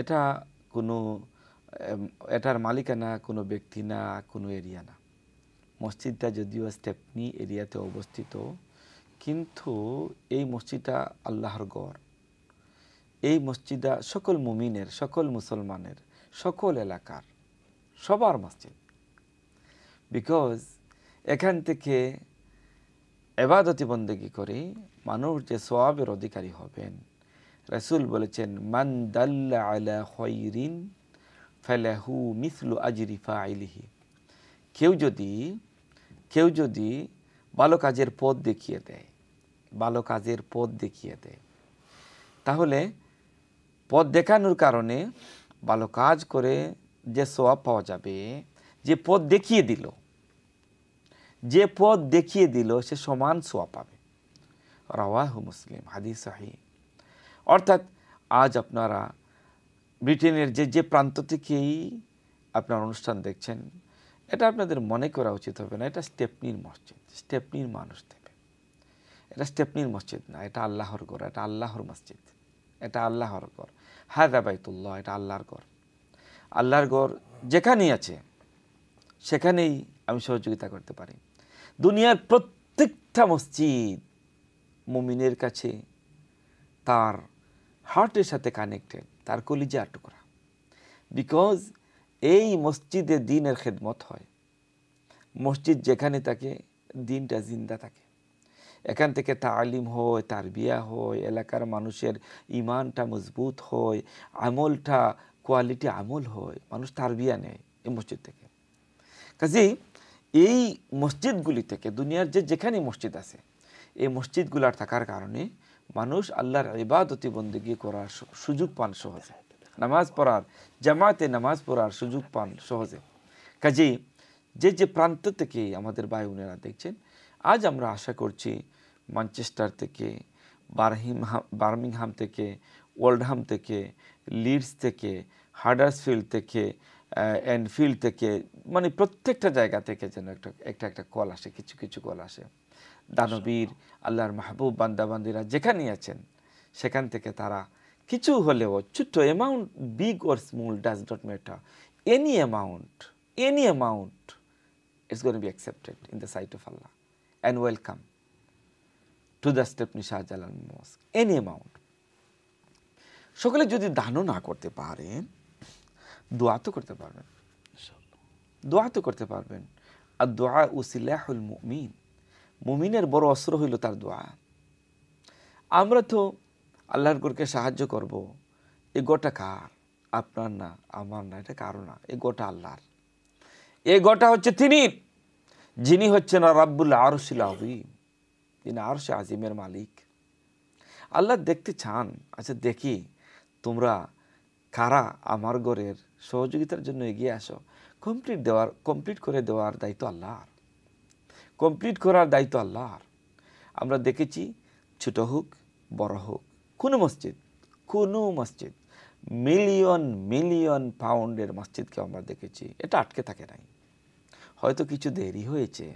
এটা কোনো এটার মালিকানা কোনো ব্যক্তি না, কোনো এরিয়া না। মসজিদটা যদিও স্টেপনি এরিয়াতে অবস্থিত, কিন্তু এই মসজিদটা আল্লাহর ঘর। এই মসজিদটা সকল মুমিনের, সকল মুসলমানের, সকল এলাকার সবার মসজিদ। বিকজ এখান থেকে ইবাদতি বন্দেগি করে মানুষ যে সওয়াবের অধিকারী হবেন, রাসূল বলেছেন মান দাল্লা আলা খায়রিন ফালাহু মিসলু আজরি ফাইলিহি। কেউ যদি ভালো কাজের পথ দেখিয়ে দেয়, ভালো কাজের পথ দেখিয়ে দেয়, তাহলে পথ দেখানোর কারণে ভালো কাজ করে যে সওয়াব পাওয়া যাবে, যে পথ দেখিয়ে দিল সে সমান সওয়াব পাবে। রাওয়াহু মুসলিম, হাদিস সহিহ। অর্থাৎ আজ আপনারা ব্রিটেনের যে প্রান্ত থেকেই আপনার অনুষ্ঠান দেখছেন, এটা আপনাদের মনে করা উচিত হবে না এটা স্টেপনির মসজিদ, স্টেপনির মানুষ দেবে। এটা স্টেপনির মসজিদ না, এটা আল্লাহর ঘর, এটা আল্লাহর মসজিদ, এটা আল্লাহর ঘর। হাযা বাইতুল্লাহ, এটা আল্লাহর ঘর। আল্লাহর ঘর যেখানেই আছে সেখানেই আমি সহযোগিতা করতে পারি। দুনিয়ার প্রত্যেকটা মসজিদ মুমিনের কাছে তার হার্টের সাথে কানেক্টেড, তার কলিজার টুকরা। বিকজ এই মসজিদে দিনের খেদমত হয়। মসজিদ যেখানে থাকে দিনটা জিন্দা থাকে। এখান থেকে তালিম হয়, তারবিয়া হয়, এলাকার মানুষের ইমানটা মজবুত হয়, আমলটা কোয়ালিটি আমল হয়, মানুষ তারবিয়া নেয় এই মসজিদ থেকে। কাজেই এই মসজিদগুলি থেকে দুনিয়ার যেখানে মসজিদ আছে, এই মসজিদগুলার থাকার কারণে মানুষ আল্লাহর ইবাদতি বন্দেগি করার সুযোগ পান সহজে, নামাজ পড়ার, জামাতে নামাজ পড়ার সুযোগ পান সহজে। কাজেই যে প্রান্ত থেকে আমাদের ভাই বোনেরা দেখছেন, আজ আমরা আশা করছি ম্যানচেস্টার থেকে, বার্মিংহাম থেকে, ওল্ডহাম থেকে, লিডস থেকে, হাডার্সফিল্ড থেকে, এনফিল্ড থেকে, মানে প্রত্যেকটা জায়গা থেকে যেন একটা কল আসে, কিছু কল আসে। দানবীর আল্লাহর মাহবুব বান্দাবান্দিরা যেখানেই আছেন সেখান থেকে তারা কিছু হলেও ছোট্ট amount, big or small, does not matter, any amount is going to be accepted in the sight of Allah and welcome to the Stepney Shah Jalal Mosque, any amount. সকলে যদি দানও না করতে পারেন, দোয়া তো করতে পারবেন, আর দোয়া উসিলাহুল মুমিন, মুমিনের বড় অস্ত্র হইল তার দোয়া। আমরা তো আল্লাহর ঘরকে সাহায্য করব, এই গোটা কার? আপনার না, আমার না, এটা কারো না, এই গোটা আল্লাহর। এই গোটা হচ্ছে তিনি, যিনি হচ্ছেন রাব্বুল আরশিল আযীম, যিনি আরশে আজিমের মালিক। আল্লাহ দেখতে চান, আচ্ছা দেখি তোমরা কারা আমার ঘরের সহযোগিতার জন্য এগিয়ে আসো। কমপ্লিট করে দেওয়ার দায়িত্ব আল্লাহর, কমপ্লিট করার দায়িত্ব আল্লাহর। আমরা দেখেছি ছোট হোক বড় হোক, কোনো মসজিদ মিলিয়ন পাউন্ডের মসজিদকে আমরা দেখেছি, এটা আটকে থাকে নাই। হয়তো কিছু দেরি হয়েছে,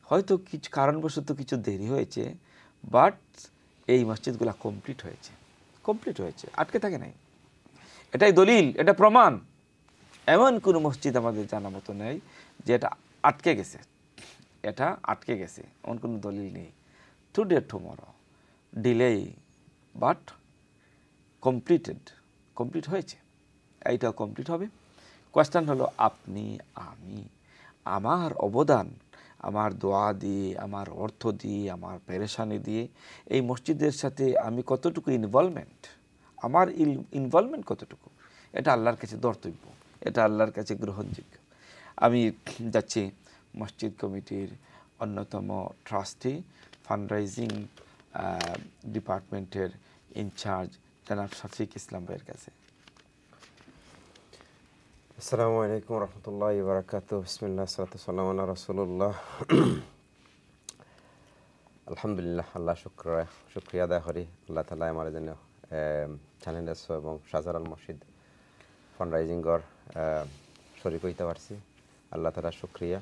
হয়তো কিছু কারণবশত কিছু দেরি হয়েছে, বাট এই মসজিদগুলো কমপ্লিট হয়েছে, আটকে থাকে নাই। এটাই দলিল, এটা প্রমাণ। এমন কোনো মসজিদ আমাদের জানা মতো নেই যে এটা আটকে গেছে, এমন কোনো দলিল নেই। Today tomorrow delay, but complete হয়েছে, এইটাও কমপ্লিট হবে। কোয়েশ্চেন হলো আপনি আমি, আমার অবদান, আমার দোয়া দিয়ে, আমার অর্থ দিয়ে, আমার পেরেশানি দিয়ে এই মসজিদের সাথে আমি কতটুকু ইনভলভমেন্ট, আমার ইনভলভমেন্ট কতটুকু, এটা আল্লাহর কাছে ধর্তব্য, এটা আল্লাহর কাছে গ্রহণযোগ্য। আমি যাচ্ছি মসজিদ কমিটির অন্যতম ট্রাস্টি, ফান্ডরাইজিং ডিপার্টমেন্টের ইনচার্জ জনাব শফিক ইসলাম ভাইয়ের কাছে। আসসালামু আলাইকুম রহমতুল্লাহি ওয়া বারাকাতুহু। বিসমিল্লাহ সাল্লাতু সাল্লামু আলা রাসূলুল্লাহ। আলহামদুলিল্লাহ, আল্লাহ শুকরিয়া আদায় করি আল্লাহ তাআলা আমার জন্য চ্যানেল এবং শাহজালাল মসজিদ ফান্ডরাইজিংর শরীক হইতে পারছি, আল্লাহ তাআলা শুকরিয়া।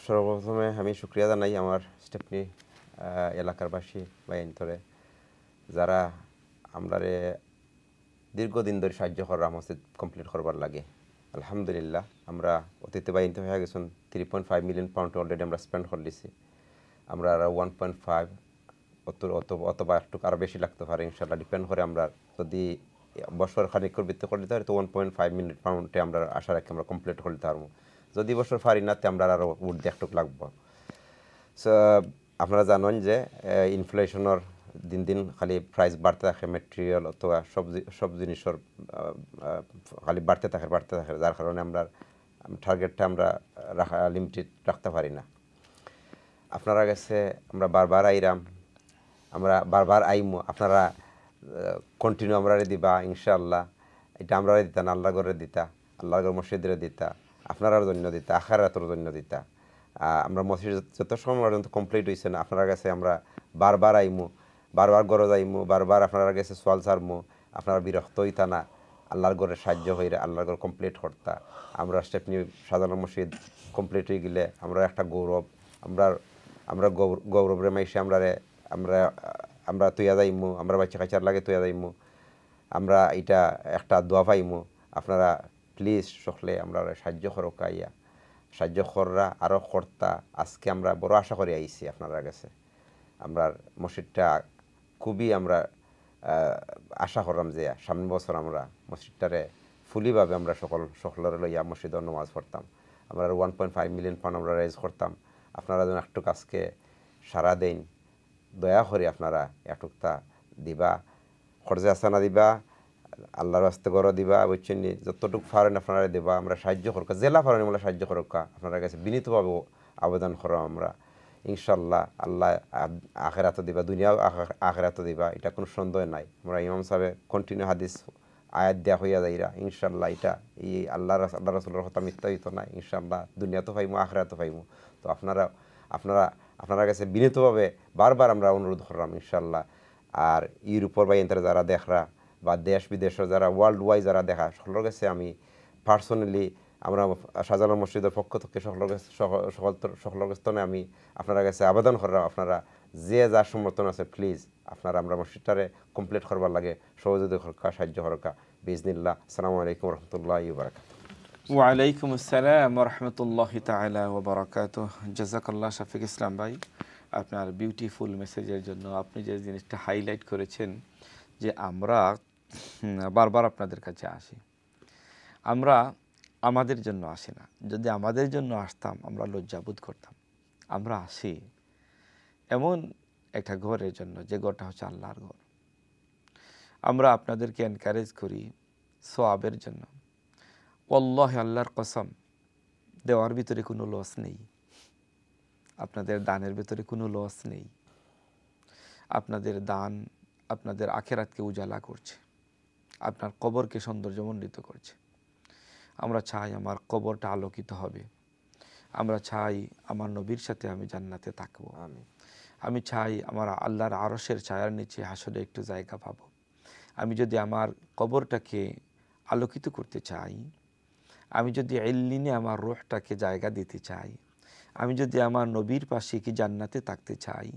সর্বপ্রথমে আমি শুকরিয়া জানাই আমার স্টেপনি এলাকারবাসী বা এনতরে যারা আমরা দীর্ঘদিন ধরে সাহায্য করা মসজিদ কমপ্লিট করবার লাগে। আলহামদুলিল্লাহ, আমরা অতীতে বাইনতে হয়ে গেছেন 3.5 মিলিয়ন পাউন্ড অলরেডি আমরা স্পেন্ড করে দিছি। আমরা আর 1.5 অথবা একটু আরও বেশি লাগতে পারে ইনশাল্লাহ, ডিপেন্ড করে। আমরা যদি বছর খানিকর ভিত্তি করে দিতে পারি তো 1.5 মিলিয়ন পাউন্ডে আমরা আশা রাখি আমরা কমপ্লিট করে দিতে পারবো। যদি বছর পারি না, আমরা আরও উঠতে একটু লাগবো। সো আপনারা জানেন যে ইনফ্লেশনের দিন দিন খালি প্রাইস বাড়তে থাকে, মেটেরিয়াল অথবা সব জিনিসের খালি বাড়তে থাকে, যার কারণে আমরা টার্গেটটা আমরা লিমিটেড রাখতে পারি না। আপনারা কাছে আমরা বারবার আইমো, আপনারা কন্টিনিউ আমরা দিবা ইনশাআল্লাহ। এটা আমরা দিতা না, আল্লাহ ঘরে দিতা, আল্লাহর ঘর মসজিদের দিতা, আপনারার জন্য দিতা, আখিরাতের জন্য দিতা। আমরা মসজিদ যত সময় পর্যন্ত কমপ্লিট হয়েছে না, আপনার কাছে আমরা বারবার আইমু, বারবার গড়ে যাইমু, বারবার আপনার কাছে সোয়াল ছাড়মু। আপনারা বিরক্ত হইতা না, আল্লাহর ঘরে সাহায্য হইরে আল্লাহর ঘর কমপ্লিট করতা। আমরা স্টেপনি শাহজালাল মসজিদ কমপ্লিট হয়ে গেলে আমরা একটা গৌরব, আমরা গৌরবের মাইসে আমরা তুইয়া যাইমু, আমরা বাচ্চা কাচার লাগে তুইয়া যাইমু, আমরা এটা একটা দোয়া পাইমু। আপনারা প্লিজ সকলে আমরা সাহায্য করোকা, সাহায্য কররা আরও কর্তা। আজকে আমরা বড় আশা করে আইছি আপনারা কাছে। আমরা মসজিদটা খুবই আমরা আশা করলাম যে সামনের বছর আমরা মসজিদটারে ফুলিভাবে আমরা সকলের লইয়া মসজিদ নামাজ পড়তাম। আমরা 1.5 মিলিয়ন পাউন্ড আমরা রেজ করতাম। আপনারা যেন একটু কাজকে সারা দেন, দয়া করে আপনারা একটুকটা দিবা, খরচে আসানা দিবা, আল্লাহর রাস্তে গড় দিবা, বুঝছেন নি? যতটুকু পারেন আপনারা দেবা, আমরা সাহায্য করকা, জেলা পারেন আমরা সাহায্য করকা। আপনারা কাছে বিনীতভাবে আবেদন করো আমরা, ইনশাল্লাহ আল্লাহ আখিরাত দিবা, দুনিয়াও আখিরাত দিবা, এটা কোনো সন্দেহ নাই। আমরা ইমাম সাহেব কন্টিনিউ হাদিস আয়াত দেওয়া হইয়া যাইরা, ইনশাল্লাহ এটা এই আল্লাহ রাসূলের কথা মিথ্যা হইতো না। ইনশাল্লাহ দুনিয়া তো পাইমু, আখিরাত পাইমু। তো আপনারা কাছে বিনীতভাবে বারবার আমরা অনুরোধ করলাম ইনশাল্লাহ। আর ইউরোপের বা এন্টারে যারা দেখরা বা দেশ বিদেশের যারা ওয়ার্ল্ড ওয়াইড যারা দেখা, সকলের কাছে আমি পার্সোনালি আমরা শাহজালাল মসজিদের পক্ষ থেকে সকলের কাছে আমি আপনারা কাছে আবেদন করলাম, আপনারা যে যার সমর্থন আছে প্লিজ আপনারা আমরা মসজিদটারে কমপ্লিট করবার লাগে সহযোগিতা করকা, সাহায্য করকা বিজনিল্লাহ। আসসালামু আলাইকুম রহমতুল্লাহি ওয়া বারাকাতুহু। ওয়ালাইকুম আসসালাম রহমতুল্লাহি তাআলা ওয়া বারাকাতুহু। জাযাকাল্লাহ শফিক ইসলাম ভাই আপনার বিউটিফুল মেসেজের জন্য। আপনি যে জিনিসটা হাইলাইট করেছেন যে আমরা বারবার আপনাদের কাছে আসি, আমরা আমাদের জন্য আসি না। যদি আমাদের জন্য আসতাম আমরা লজ্জাবোধ করতাম। আমরা আসি এমন একটা ঘরের জন্য যে ঘরটা হচ্ছে আল্লাহর ঘর। আমরা আপনাদেরকে এনকারেজ করি সওয়াবের জন্য। ওয়াল্লাহি আল্লাহর কসম, দেওয়ার ভিতরে কোনো লস নেই, আপনাদের দানের ভিতরে কোনো লস নেই। আপনাদের দান আপনাদের আখিরাতকে উজালা করছে, আপনার কবরকে সৌন্দর্যমণ্ডিত করছে। আমরা চাই আমার কবরটা আলোকিত হবে, আমরা চাই আমার নবীর সাথে আমি জান্নাতে থাকবো, আমি চাই আমার আল্লাহর আরশের ছায়ার নিচে হাসরে একটু জায়গা পাবো। আমি যদি আমার কবরটাকে আলোকিত করতে চাই, আমি যদি ইল্লিনে আমার রূহটাকে জায়গা দিতে চাই, আমি যদি আমার নবীর পাশে কি জান্নাতে থাকতে চাই,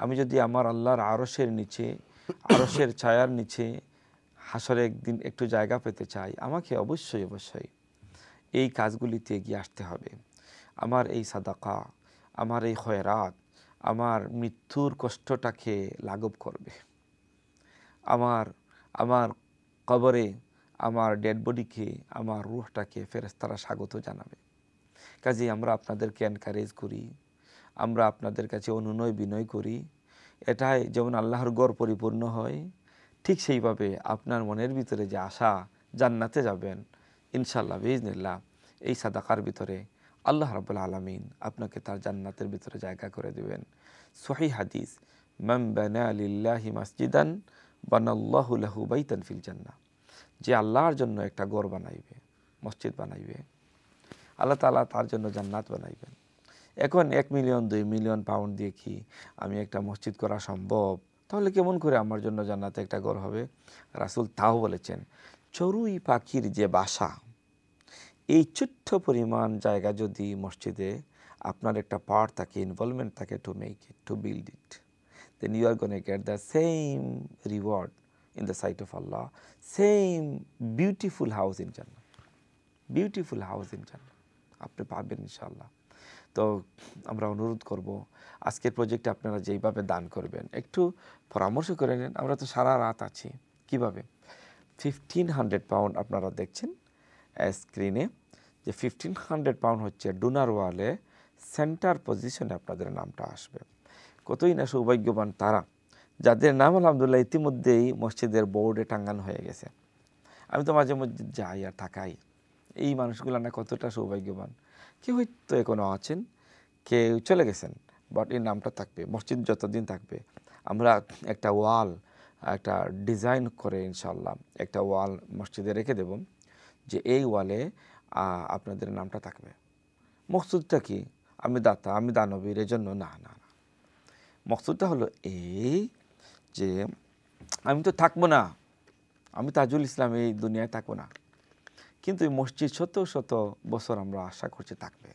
আমি যদি আমার আল্লাহর আরশের নিচে, আরশের ছায়ার নিচে হাসরে একদিন একটু জায়গা পেতে চাই, আমাকে অবশ্যই এই কাজগুলিতে এগিয়ে আসতে হবে। আমার এই সাদাকা, আমার এই খয়রাত আমার মৃত্যুর কষ্টটাকে লাঘব করবে। আমার কবরে আমার ডেড বডিকে, আমার রূহটাকে ফেরেশতারা স্বাগত জানাবে। কাজেই আমরা আপনাদেরকে এনকারেজ করি, আমরা আপনাদের কাছে অনুনয় বিনয় করি, এটাই যেমন আল্লাহর ঘর পরিপূর্ণ হয়, ঠিক সেইভাবে আপনার মনের ভিতরে যে আশা জান্নাতে যাবেন ইনশাআল্লাহ বিইজনিল্লাহ, এই সাদাকার ভিতরে আল্লাহ রাব্বুল আলামিন আপনাকে তার জান্নাতের ভিতরে জায়গা করে দিবেন। সহিহ হাদিস, মান বানা লিল্লাহি মাসজিদান বানাল্লাহু লাহু বাইতান ফিল জান্নাহ, যে আল্লাহর জন্য একটা ঘর বানাইবে, মসজিদ বানাইবে, আল্লাহ তাআলা তার জন্য জান্নাত বানাইবেন। এখন 1 মিলিয়ন 2 মিলিয়ন পাউন্ড দিয়ে কি আমি একটা মসজিদ করা সম্ভব? তাহলে কেমন করে আমার জন্য জান্নাতে একটা ঘর হবে? রাসূল তাও বলেছেন, চড়ুই পাখির যে বাসা, এই ছোট্ট পরিমাণ জায়গা যদি মসজিদে আপনার একটা পার্ট থাকে, ইনভলভমেন্ট থাকে to make it, to build it, then you are going to get the same reward in the sight of Allah, same beautiful house in Jannah, beautiful house in Jannah আপনি পাবেন ইনশাআল্লাহ। তো আমরা অনুরোধ করব আজকের প্রজেক্টে আপনারা যেইভাবে দান করবেন একটু পরামর্শ করে নেন। আমরা তো সারা রাত আছি। কিভাবে? 1500 পাউন্ড আপনারা দেখছেন স্ক্রিনে, যে 1500 পাউন্ড হচ্ছে ডোনার ওয়ালে সেন্টার পজিশনে আপনাদের নামটা আসবে। কতই না সৌভাগ্যবান তারা যাদের নাম আলহামদুলিল্লাহ ইতিমধ্যেই মসজিদের বোর্ডে টাঙ্গানো হয়ে গেছে। আমি তো মাঝে মধ্যে যাই আর থাকাই, এই মানুষগুলো না কতটা সৌভাগ্যবান। কেউ হয়তো এখনও আছেন, কেউ চলে গেছেন, বাট এই নামটা থাকবে, মসজিদ যতদিন থাকবে। আমরা একটা ওয়াল, একটা ডিজাইন করে ইনশাআল্লাহ একটা ওয়াল মসজিদে রেখে দেব, যে এই ওয়ালে আপনাদের নামটা থাকবে। মকসুদটা কি? আমি দাতা, আমি দানবীর, এজন্য না না না। মকসুদটা হলো এই যে আমি তো থাকবো না, আমি তাজুল ইসলাম এই দুনিয়ায় থাকবো না, কিন্তু এই মসজিদ শত শত বছর আমরা আশা করছি থাকবে,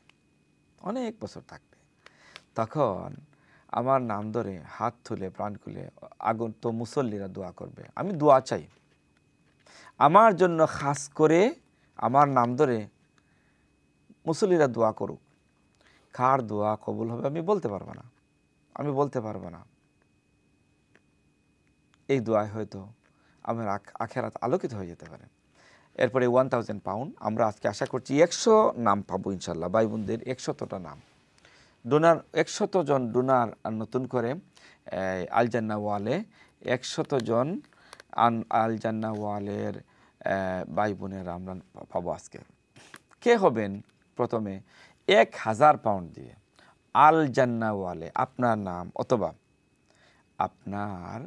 অনেক বছর থাকবে। তখন আমার নাম ধরে হাত তুলে প্রাণ খুলে আগন্ত মুসল্লিরা দোয়া করবে। আমি দোয়া চাই আমার জন্য, খাস করে আমার নাম ধরে মুসল্লিরা দোয়া করুক। কার দোয়া কবুল হবে আমি বলতে পারবো না, আমি বলতে পারবো না। এই দোয়ায় হয়তো আমার আখেরাত আলোকিত হয়ে যেতে পারে। এরপরে 1000 পাউন্ড আমরা আজকে আশা করছি 100 নাম পাবো ইনশাল্লাহ, ভাই বোনদের 100টা নাম। ডোনার 100 জন ডোনার নতুন করে আল জান্নাহ ওয়ালে 100 জন আল জান্নাহ ওয়ালের ভাই বোনেরা আমরা পাবো আজকে। কে হবেন? প্রথমে 1000 পাউন্ড দিয়ে আল জান্নাহ ওয়ালে আপনার নাম অথবা আপনার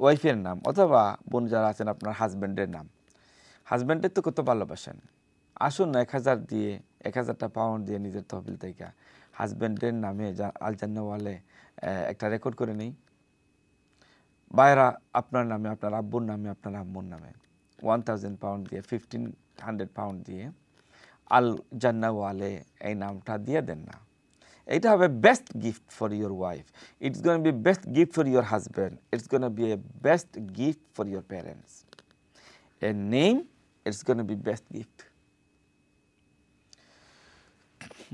ওয়াইফের নাম অথবা বোন যারা আছেন আপনার হাজব্যান্ডের নাম। হাজব্যান্ডের তো কত ভালোবাসেন, আসুন না 1000 দিয়ে 1000টা পাউন্ড দিয়ে নিজের তহবিল থেকে হাজব্যান্ডের নামে আল জান্নাহ ওয়ালে একটা রেকর্ড করে নেই। ভাইরা আপনার নামে, আপনার আব্বুর নামে, আপনার আম্মুর নামে 1000 পাউন্ড দিয়ে 1500 পাউন্ড দিয়ে আল জান্নাহ ওয়ালে এই নামটা দিয়ে দেন না। এটা হবে best gift for your wife, it's gonna B best gift for your husband, it's gonna be A best gift for your parents. A name, it's gonna B best gift.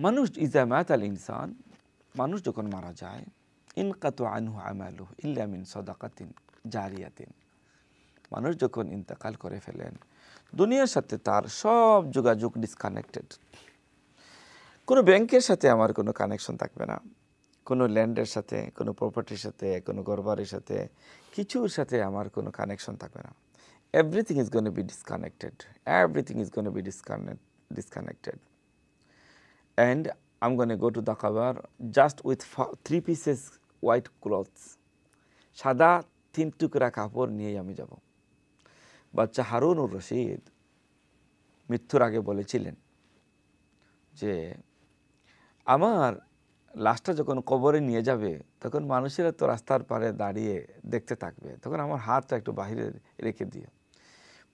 মানুষ ইজা মাত আল ইনসান, মানুষ যখন মারা যায়, ইনকাতু আনহু আমালুহু ইল্লা মিন সাদাকাতিন জারিয়াতিন, মানুষ যখন ইন্তেকাল করে ফেলেন দুনিয়ার সাথে তার সব যোগাযোগ ডিসকানেক্টেড। কোনো ব্যাংকের সাথে আমার কোনো কানেকশন থাকবে না, কোনো ল্যান্ডের সাথে, কোনো প্রপার্টির সাথে, কোনো ঘরবাড়ির সাথে, কিছুর সাথে আমার কোনো কানেকশন থাকবে না। Everything is gonna B disconnected, everything is gonna B disconnected. And I'm going to go to the cover just with 3 pieces white clothes. সাদা 3 টুকরা কাপড় নিয়ে আমি যাব। বাচ্চা হারুনুর রশিদ মৃত্যুর আগে বলেছিলেন যে আমার লাশটা যখন কবরে নিয়ে যাবে তখন মানুষেরা তো রাস্তার পারে দাঁড়িয়ে দেখতে থাকবে, তখন আমার হাতটা একটু বাহিরে রেখে দিও,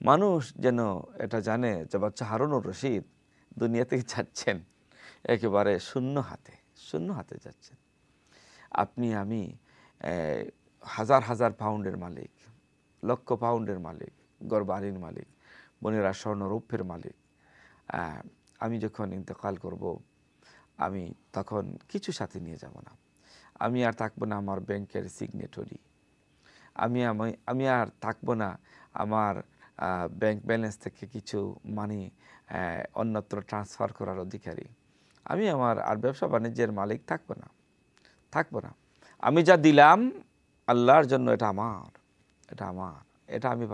মানুষ যেন এটা জানে যে বাচ্চা হারুনুর রশিদ দুনিয়া থেকে যাচ্ছেন একেবারে শূন্য হাতে যাচ্ছেন। আপনি আমি হাজার হাজার পাউন্ডের মালিক, লক্ষ পাউন্ডের মালিক, গড় বাড়ির মালিক, বোনেরা স্বর্ণরৌপ্যের মালিক। আমি যখন ইন্তেকাল করব আমি তখন কিছু সাথে নিয়ে যাব না। আমি আর থাকবো না আমার ব্যাংকের সিগনেটরি, আমি আর থাকবো না আমার ব্যাংক ব্যালেন্স থেকে কিছু মানি অন্যত্র ট্রান্সফার করার অধিকারী। আমি আমার আর ব্যবসা বাণিজ্যের মালিক থাকবো না। আমি যা দিলাম আল্লাহর জন্য, এটা আমার, এটা আমি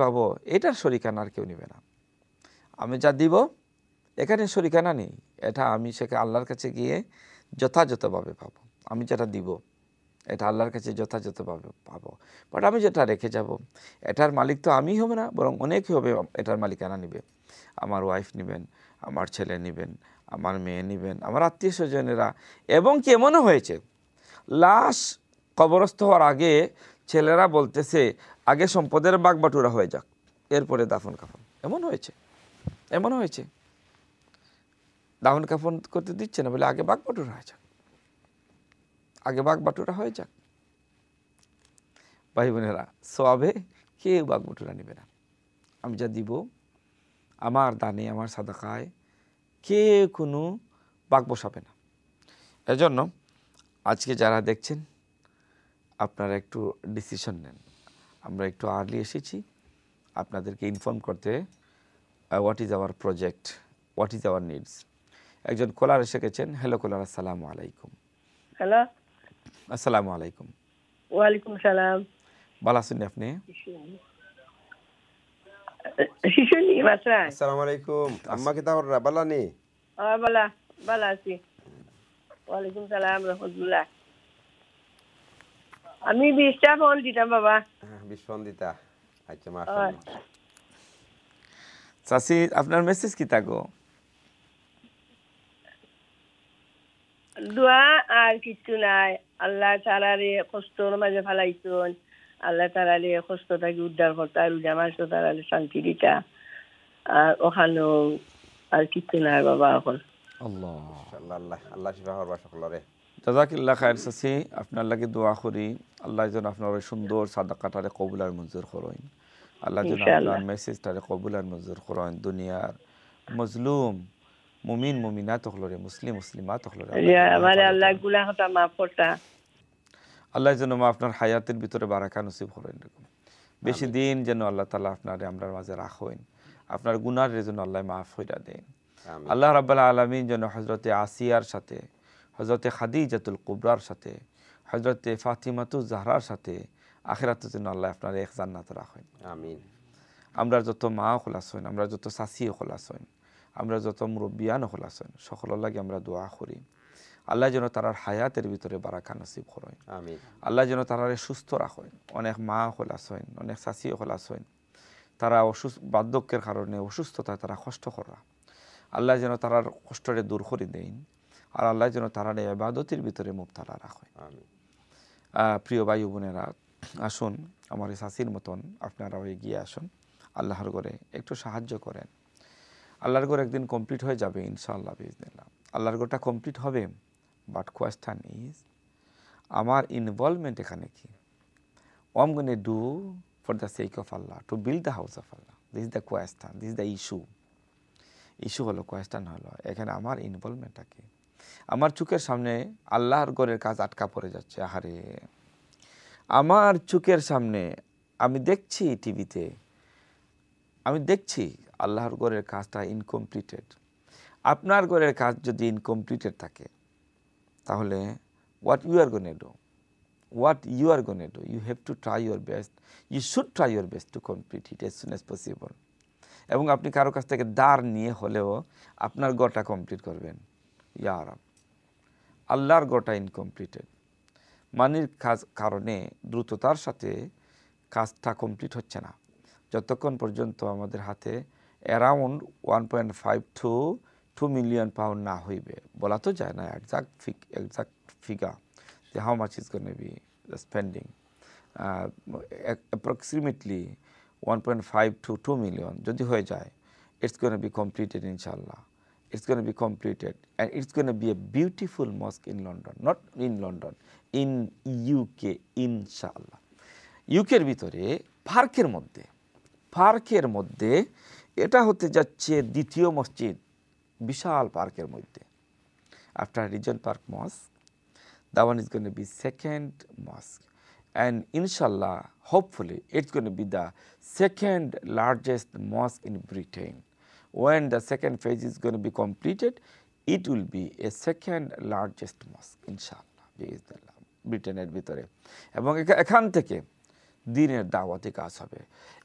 পাবো, এটার শরিকানা আর কেউ নেবে না। আমি যা দিব এখানে শরিকানা নেই, এটা আমি সেখানে আল্লাহর কাছে গিয়ে যথাযথভাবে পাবো। আমি যেটা দিব এটা আল্লাহর কাছে যথাযথভাবে পাবো। বাট আমি যেটা রেখে যাব এটার মালিক তো আমি হবে না, বরং অনেকে হবে এটার মালিকানা নেবে। আমার ওয়াইফ নেবেন, আমার ছেলে নেবেন, আমার মেয়ে নেবেন, আমার আত্মীয় স্বজনেরা। এবং কি এমনও হয়েছে, লাশ কবরস্থ হওয়ার আগে ছেলেরা বলতেছে আগে সম্পদের বাগবাটুরা হয়ে যাক, এরপরে দাফন কাফন। এমন হয়েছে দাফন কাফন করতে দিচ্ছে না, বলে আগে বাগবাটুরা হয়ে যাক। ভাই বোনেরা, সওয়াবে কেউ বাগবাটুরা নেবে না। আমি যা দিব আমার দানে, আমার সাদাকায় কেউ কোনো বাগ বসাবে না। এজন্য আজকে যারা দেখছেন আপনারা একটু ডিসিশন নেন। আমরা একটু আর্লি এসেছি আপনাদেরকে ইনফর্ম করতে, what is our project, what is our needs. একজন কলার এসে গেছেন। হ্যালো কলার, আসসালামু আলাইকুম। হ্যালো, আসসালামু আলাইকুম। ওয়ালাইকুম সালাম। ভালো আছেন আপনি? শিশুনি মাত্রা। আসসালামু আলাইকুম। আম্মা কি তাহরা বালানি? বালা আছি। ওয়ালাইকুম সালাম রাহমাতুল্লাহ। আমি 20টা ফোন দিতাম বাবা। 20 ফোন দিতা? আচ্ছা মাশাআল্লাহ। চাচি, আপনার মেসেজ কি থাকো? দোয়া আর কিছু নাই। আল্লাহ তাআলারে কষ্টর মাঝে ফেলাইছেন, আল্লাহ তাআলারে কষ্ট থেকে উদ্ধার করতে আর জামাত তাআলারে শান্তি দিতা। আর ওখানে আর কিছু নাই বাবা। এখন আল্লাহ শিফা করবা সকলরে। জাযাকিল্লাহ খায়ের চাচি, আপনার লাগি দোয়া করি আল্লাহ যেন আপনার ওই সুন্দর সাদাকাটারে কবুল আর মঞ্জুর করেন। আল্লাহ যেন আপনার মেসেজটারে কবুল আর মঞ্জুর করেন। দুনিয়ার মজলুম মুমিন মুমিনাত হলরে, মুসলিম মুসলিমাত হলরে আল্লাহ গুনাহ হতা মাফ করতা। আল্লাহ যেন আপনার হায়াতের ভিতরে বারাকা নসিব করেন। বেশি দিন যেন আল্লাহ তাআলা আপনারে আমরার মাঝে রাখেন, আপনার গুনাহের জন্য আল্লাহ মাফ কইরা দেন। আল্লাহ রাব্বুল আলামিন যেন হযরতে আসিয়ার সাথে, হযরতে খাদিজাতুল কুবরার সাথে, হযরতে ফাতিমাতুজ জাহরার সাথে আখিরাতের জন্য আল্লাহ আপনার এক জান্নাত রাখেন। আমিন। আমরা যত মা খোলাস হইন, আমরা যত শাসি খোলাস হইন, আমরা যত মুরব্বিয়ান খোলাস হইন, সকলের লাগে আমরা দোয়া করি আল্লাহ যেন তারার হায়াতের ভিতরে বারাকা নসিব করেন। আমিন। আল্লাহ যেন তারারে সুস্থ রাখেন। অনেক মা খোলাস হইন, অনেক শাসি খোলাস হইন, তারা বার্ধক্যের কারণে অসুস্থতায় তারা কষ্ট করা, আল্লাহ যেন তারার কষ্টরে দূর করে দেন। আর আল্লাহ যেন তারারে ইবাদতের ভিতরে মুবতালা রাখেন। প্রিয় ভাই বোনেরা, আসুন আমার এই শাসির মতন আপনারাও এগিয়ে আসুন, আল্লাহর ঘরে একটু সাহায্য করেন। আল্লাহর ঘর একদিন কমপ্লিট হয়ে যাবে ইনশাআল্লাহ বিইজনিল্লাহ। আল্লাহর ঘরটা কমপ্লিট হবে, বাট কোয়েশ্চন ইজ আমার ইনভলভমেন্ট এখানে কি? I'm going to do for the sake of Allah, to build the house of Allah. This is the question, this is the issue. Issue হলো, কোয়েশ্চন হলো এখানে আমার ইনভলভমেন্টটা কি? আমার চোখের সামনে আল্লাহর ঘরের কাজ আটকা পড়ে যাচ্ছে। আহারে, আমার চোখের সামনে আমি দেখছি, টিভিতে আমি দেখছি আল্লাহর ঘরের কাজটা ইনকমপ্লিটেড। আপনার ঘরের কাজ যদি ইনকমপ্লিটেড থাকে তাহলে what you are going to do, you have to try your best, you should try your best to complete it as soon as possible. এবং আপনি কারো কাছ থেকে দাঁড় নিয়ে হলেও আপনার ঘরটা কমপ্লিট করবেন। ইয়া রাব, আল্লাহর ঘরটা ইনকমপ্লিটেড, মানির কারণে দ্রুততার সাথে কাজটা কমপ্লিট হচ্ছে না। যতক্ষণ পর্যন্ত আমাদের হাতে অ্যারাউন্ড 1.5 to 2 million pound না হইবে, বলা তো যায় না এক্সাক্ট ফিগার যে how much is gonna be the spending. Approximately 1.5 to 2 million যদি হয়ে যায়, it's going to be completed inshallah. It's going to be completed and it's going to be a beautiful mosque in London, not in London, in UK inshallah. ইউকের ভিতরে পার্কের মধ্যে এটা হতে যাচ্ছে দ্বিতীয় মসজিদ, বিশাল পার্কের মধ্যে। After reason park mosque, that one is going to be second mosque and inshallah, hopefully, it's going to be the second largest mosque in Britain. When the second phase is going to be completed, it will be a second largest mosque, inshallah, ব্রিটেনের ভিতরে। এবং এখান থেকে দ্বীনের দাওয়াতি কাজ হবে,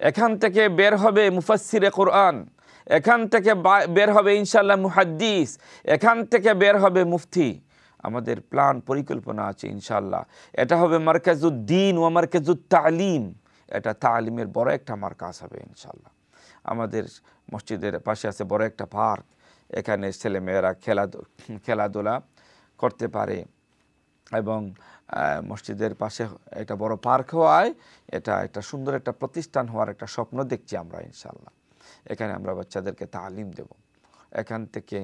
এখান থেকে বের হবে মুফাসসিরে কোরআন, এখান থেকে বের হবে ইনশাআল্লাহ মুহাদ্দিস, এখান থেকে বের হবে মুফতি। আমাদের প্ল্যান পরিকল্পনা আছে ইনশাআল্লাহ। এটা হবে মারকাজুদ্দিন ওয়া মারকাজুত তালিম, এটা তালিমের বড় একটা মার্কাজ হবে ইনশাআল্লাহ। আমাদের মসজিদের পাশে আছে বড় একটা পার্ক, এখানে ছেলেমেয়েরা খেলাধুলা করতে পারে এবং মসজিদের পাশে একটা বড় পার্ক হওয়ায় এটা একটা সুন্দর একটা প্রতিষ্ঠান হওয়ার একটা স্বপ্ন দেখছি আমরা ইনশাআল্লাহ। এখানে আমরা বাচ্চাদেরকে তালিম দেব, এখান থেকে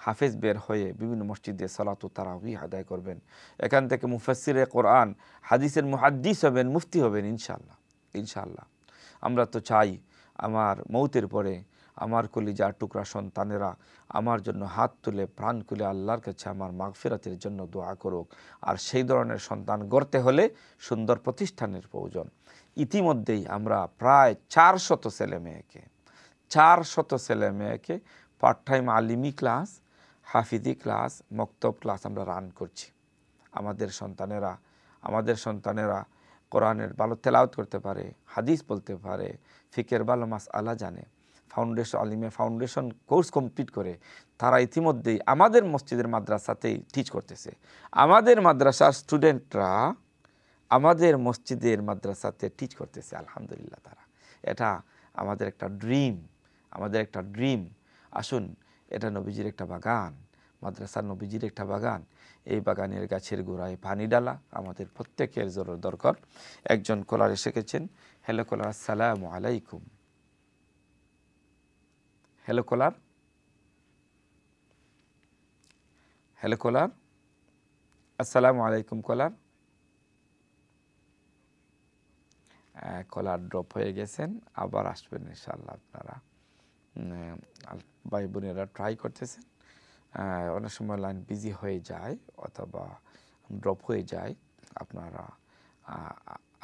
হাফেজ বের হয়ে বিভিন্ন মসজিদে সালাত ও তারাবি আদায় করবেন, এখান থেকে মুফাসসিরে কোরআন হাদিসের মুহাদ্দিস হবেন, মুফতি হবেন ইনশাআল্লাহ। ইনশাআল্লাহ আমরা তো চাই আমার মৌতের পরে আমার কলিজার টুকরা সন্তানেরা আমার জন্য হাত তুলে প্রাণ খুলে আল্লাহর কাছে আমার মাগফিরাতের জন্য দোয়া করুক। আর সেই ধরনের সন্তান গড়তে হলে সুন্দর প্রতিষ্ঠানের প্রয়োজন। ইতিমধ্যেই আমরা প্রায় 400 ছেলে মেয়েকে পার্ট টাইম আলিমি ক্লাস, হাফিজি ক্লাস, মক্তব ক্লাস আমরা রান করছি। আমাদের সন্তানেরা কোরআনের ভালো তেলাওয়াত করতে পারে, হাদিস বলতে পারে, ফিকের ভালো মাসআলা জানে, ফাউন্ডেশন কোর্স কমপ্লিট করে তারা ইতিমধ্যেই আমাদের মসজিদের মাদ্রাসাতেই টিচ করতেছে। আমাদের মাদ্রাসার স্টুডেন্টরা আমাদের মসজিদের মাদ্রাসাতে টিচ করতেছে আলহামদুলিল্লাহ। তারা এটা আমাদের একটা ড্রিম। আসুন, এটা নবীজির একটা বাগান, মাদ্রাসার নবীজির একটা বাগান। এই বাগানের গাছের গোড়ায় পানি ডালা আমাদের প্রত্যেকের জরুরি দরকার। একজন কলার এসে গেছেন। হ্যালো কলার, আসসালামু আলাইকুম। হ্যালো কলার, আসসালামু আলাইকুম কলার। কলার ড্রপ হয়ে গেছেন, আবার আসবেন ইনশাআল্লাহ। আপনারা ভাই বোনেরা ট্রাই করতেছেন, অনেক সময় লাইন বিজি হয়ে যায় অথবা ড্রপ হয়ে যায়, আপনারা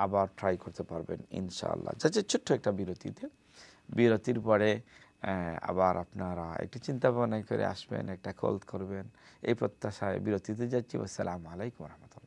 আবার ট্রাই করতে পারবেন ইনশাআল্লাহ। যাচ্ছে ছোট্ট একটা বিরতির পরে আবার আপনারা একটু চিন্তা ভাবনা করে আসবেন, একটা কল করবেন, এই প্রত্যাশায় বিরতিতে যাচ্ছি। আসসালামু আলাইকুম ওয়া রাহমাতুল্লাহ।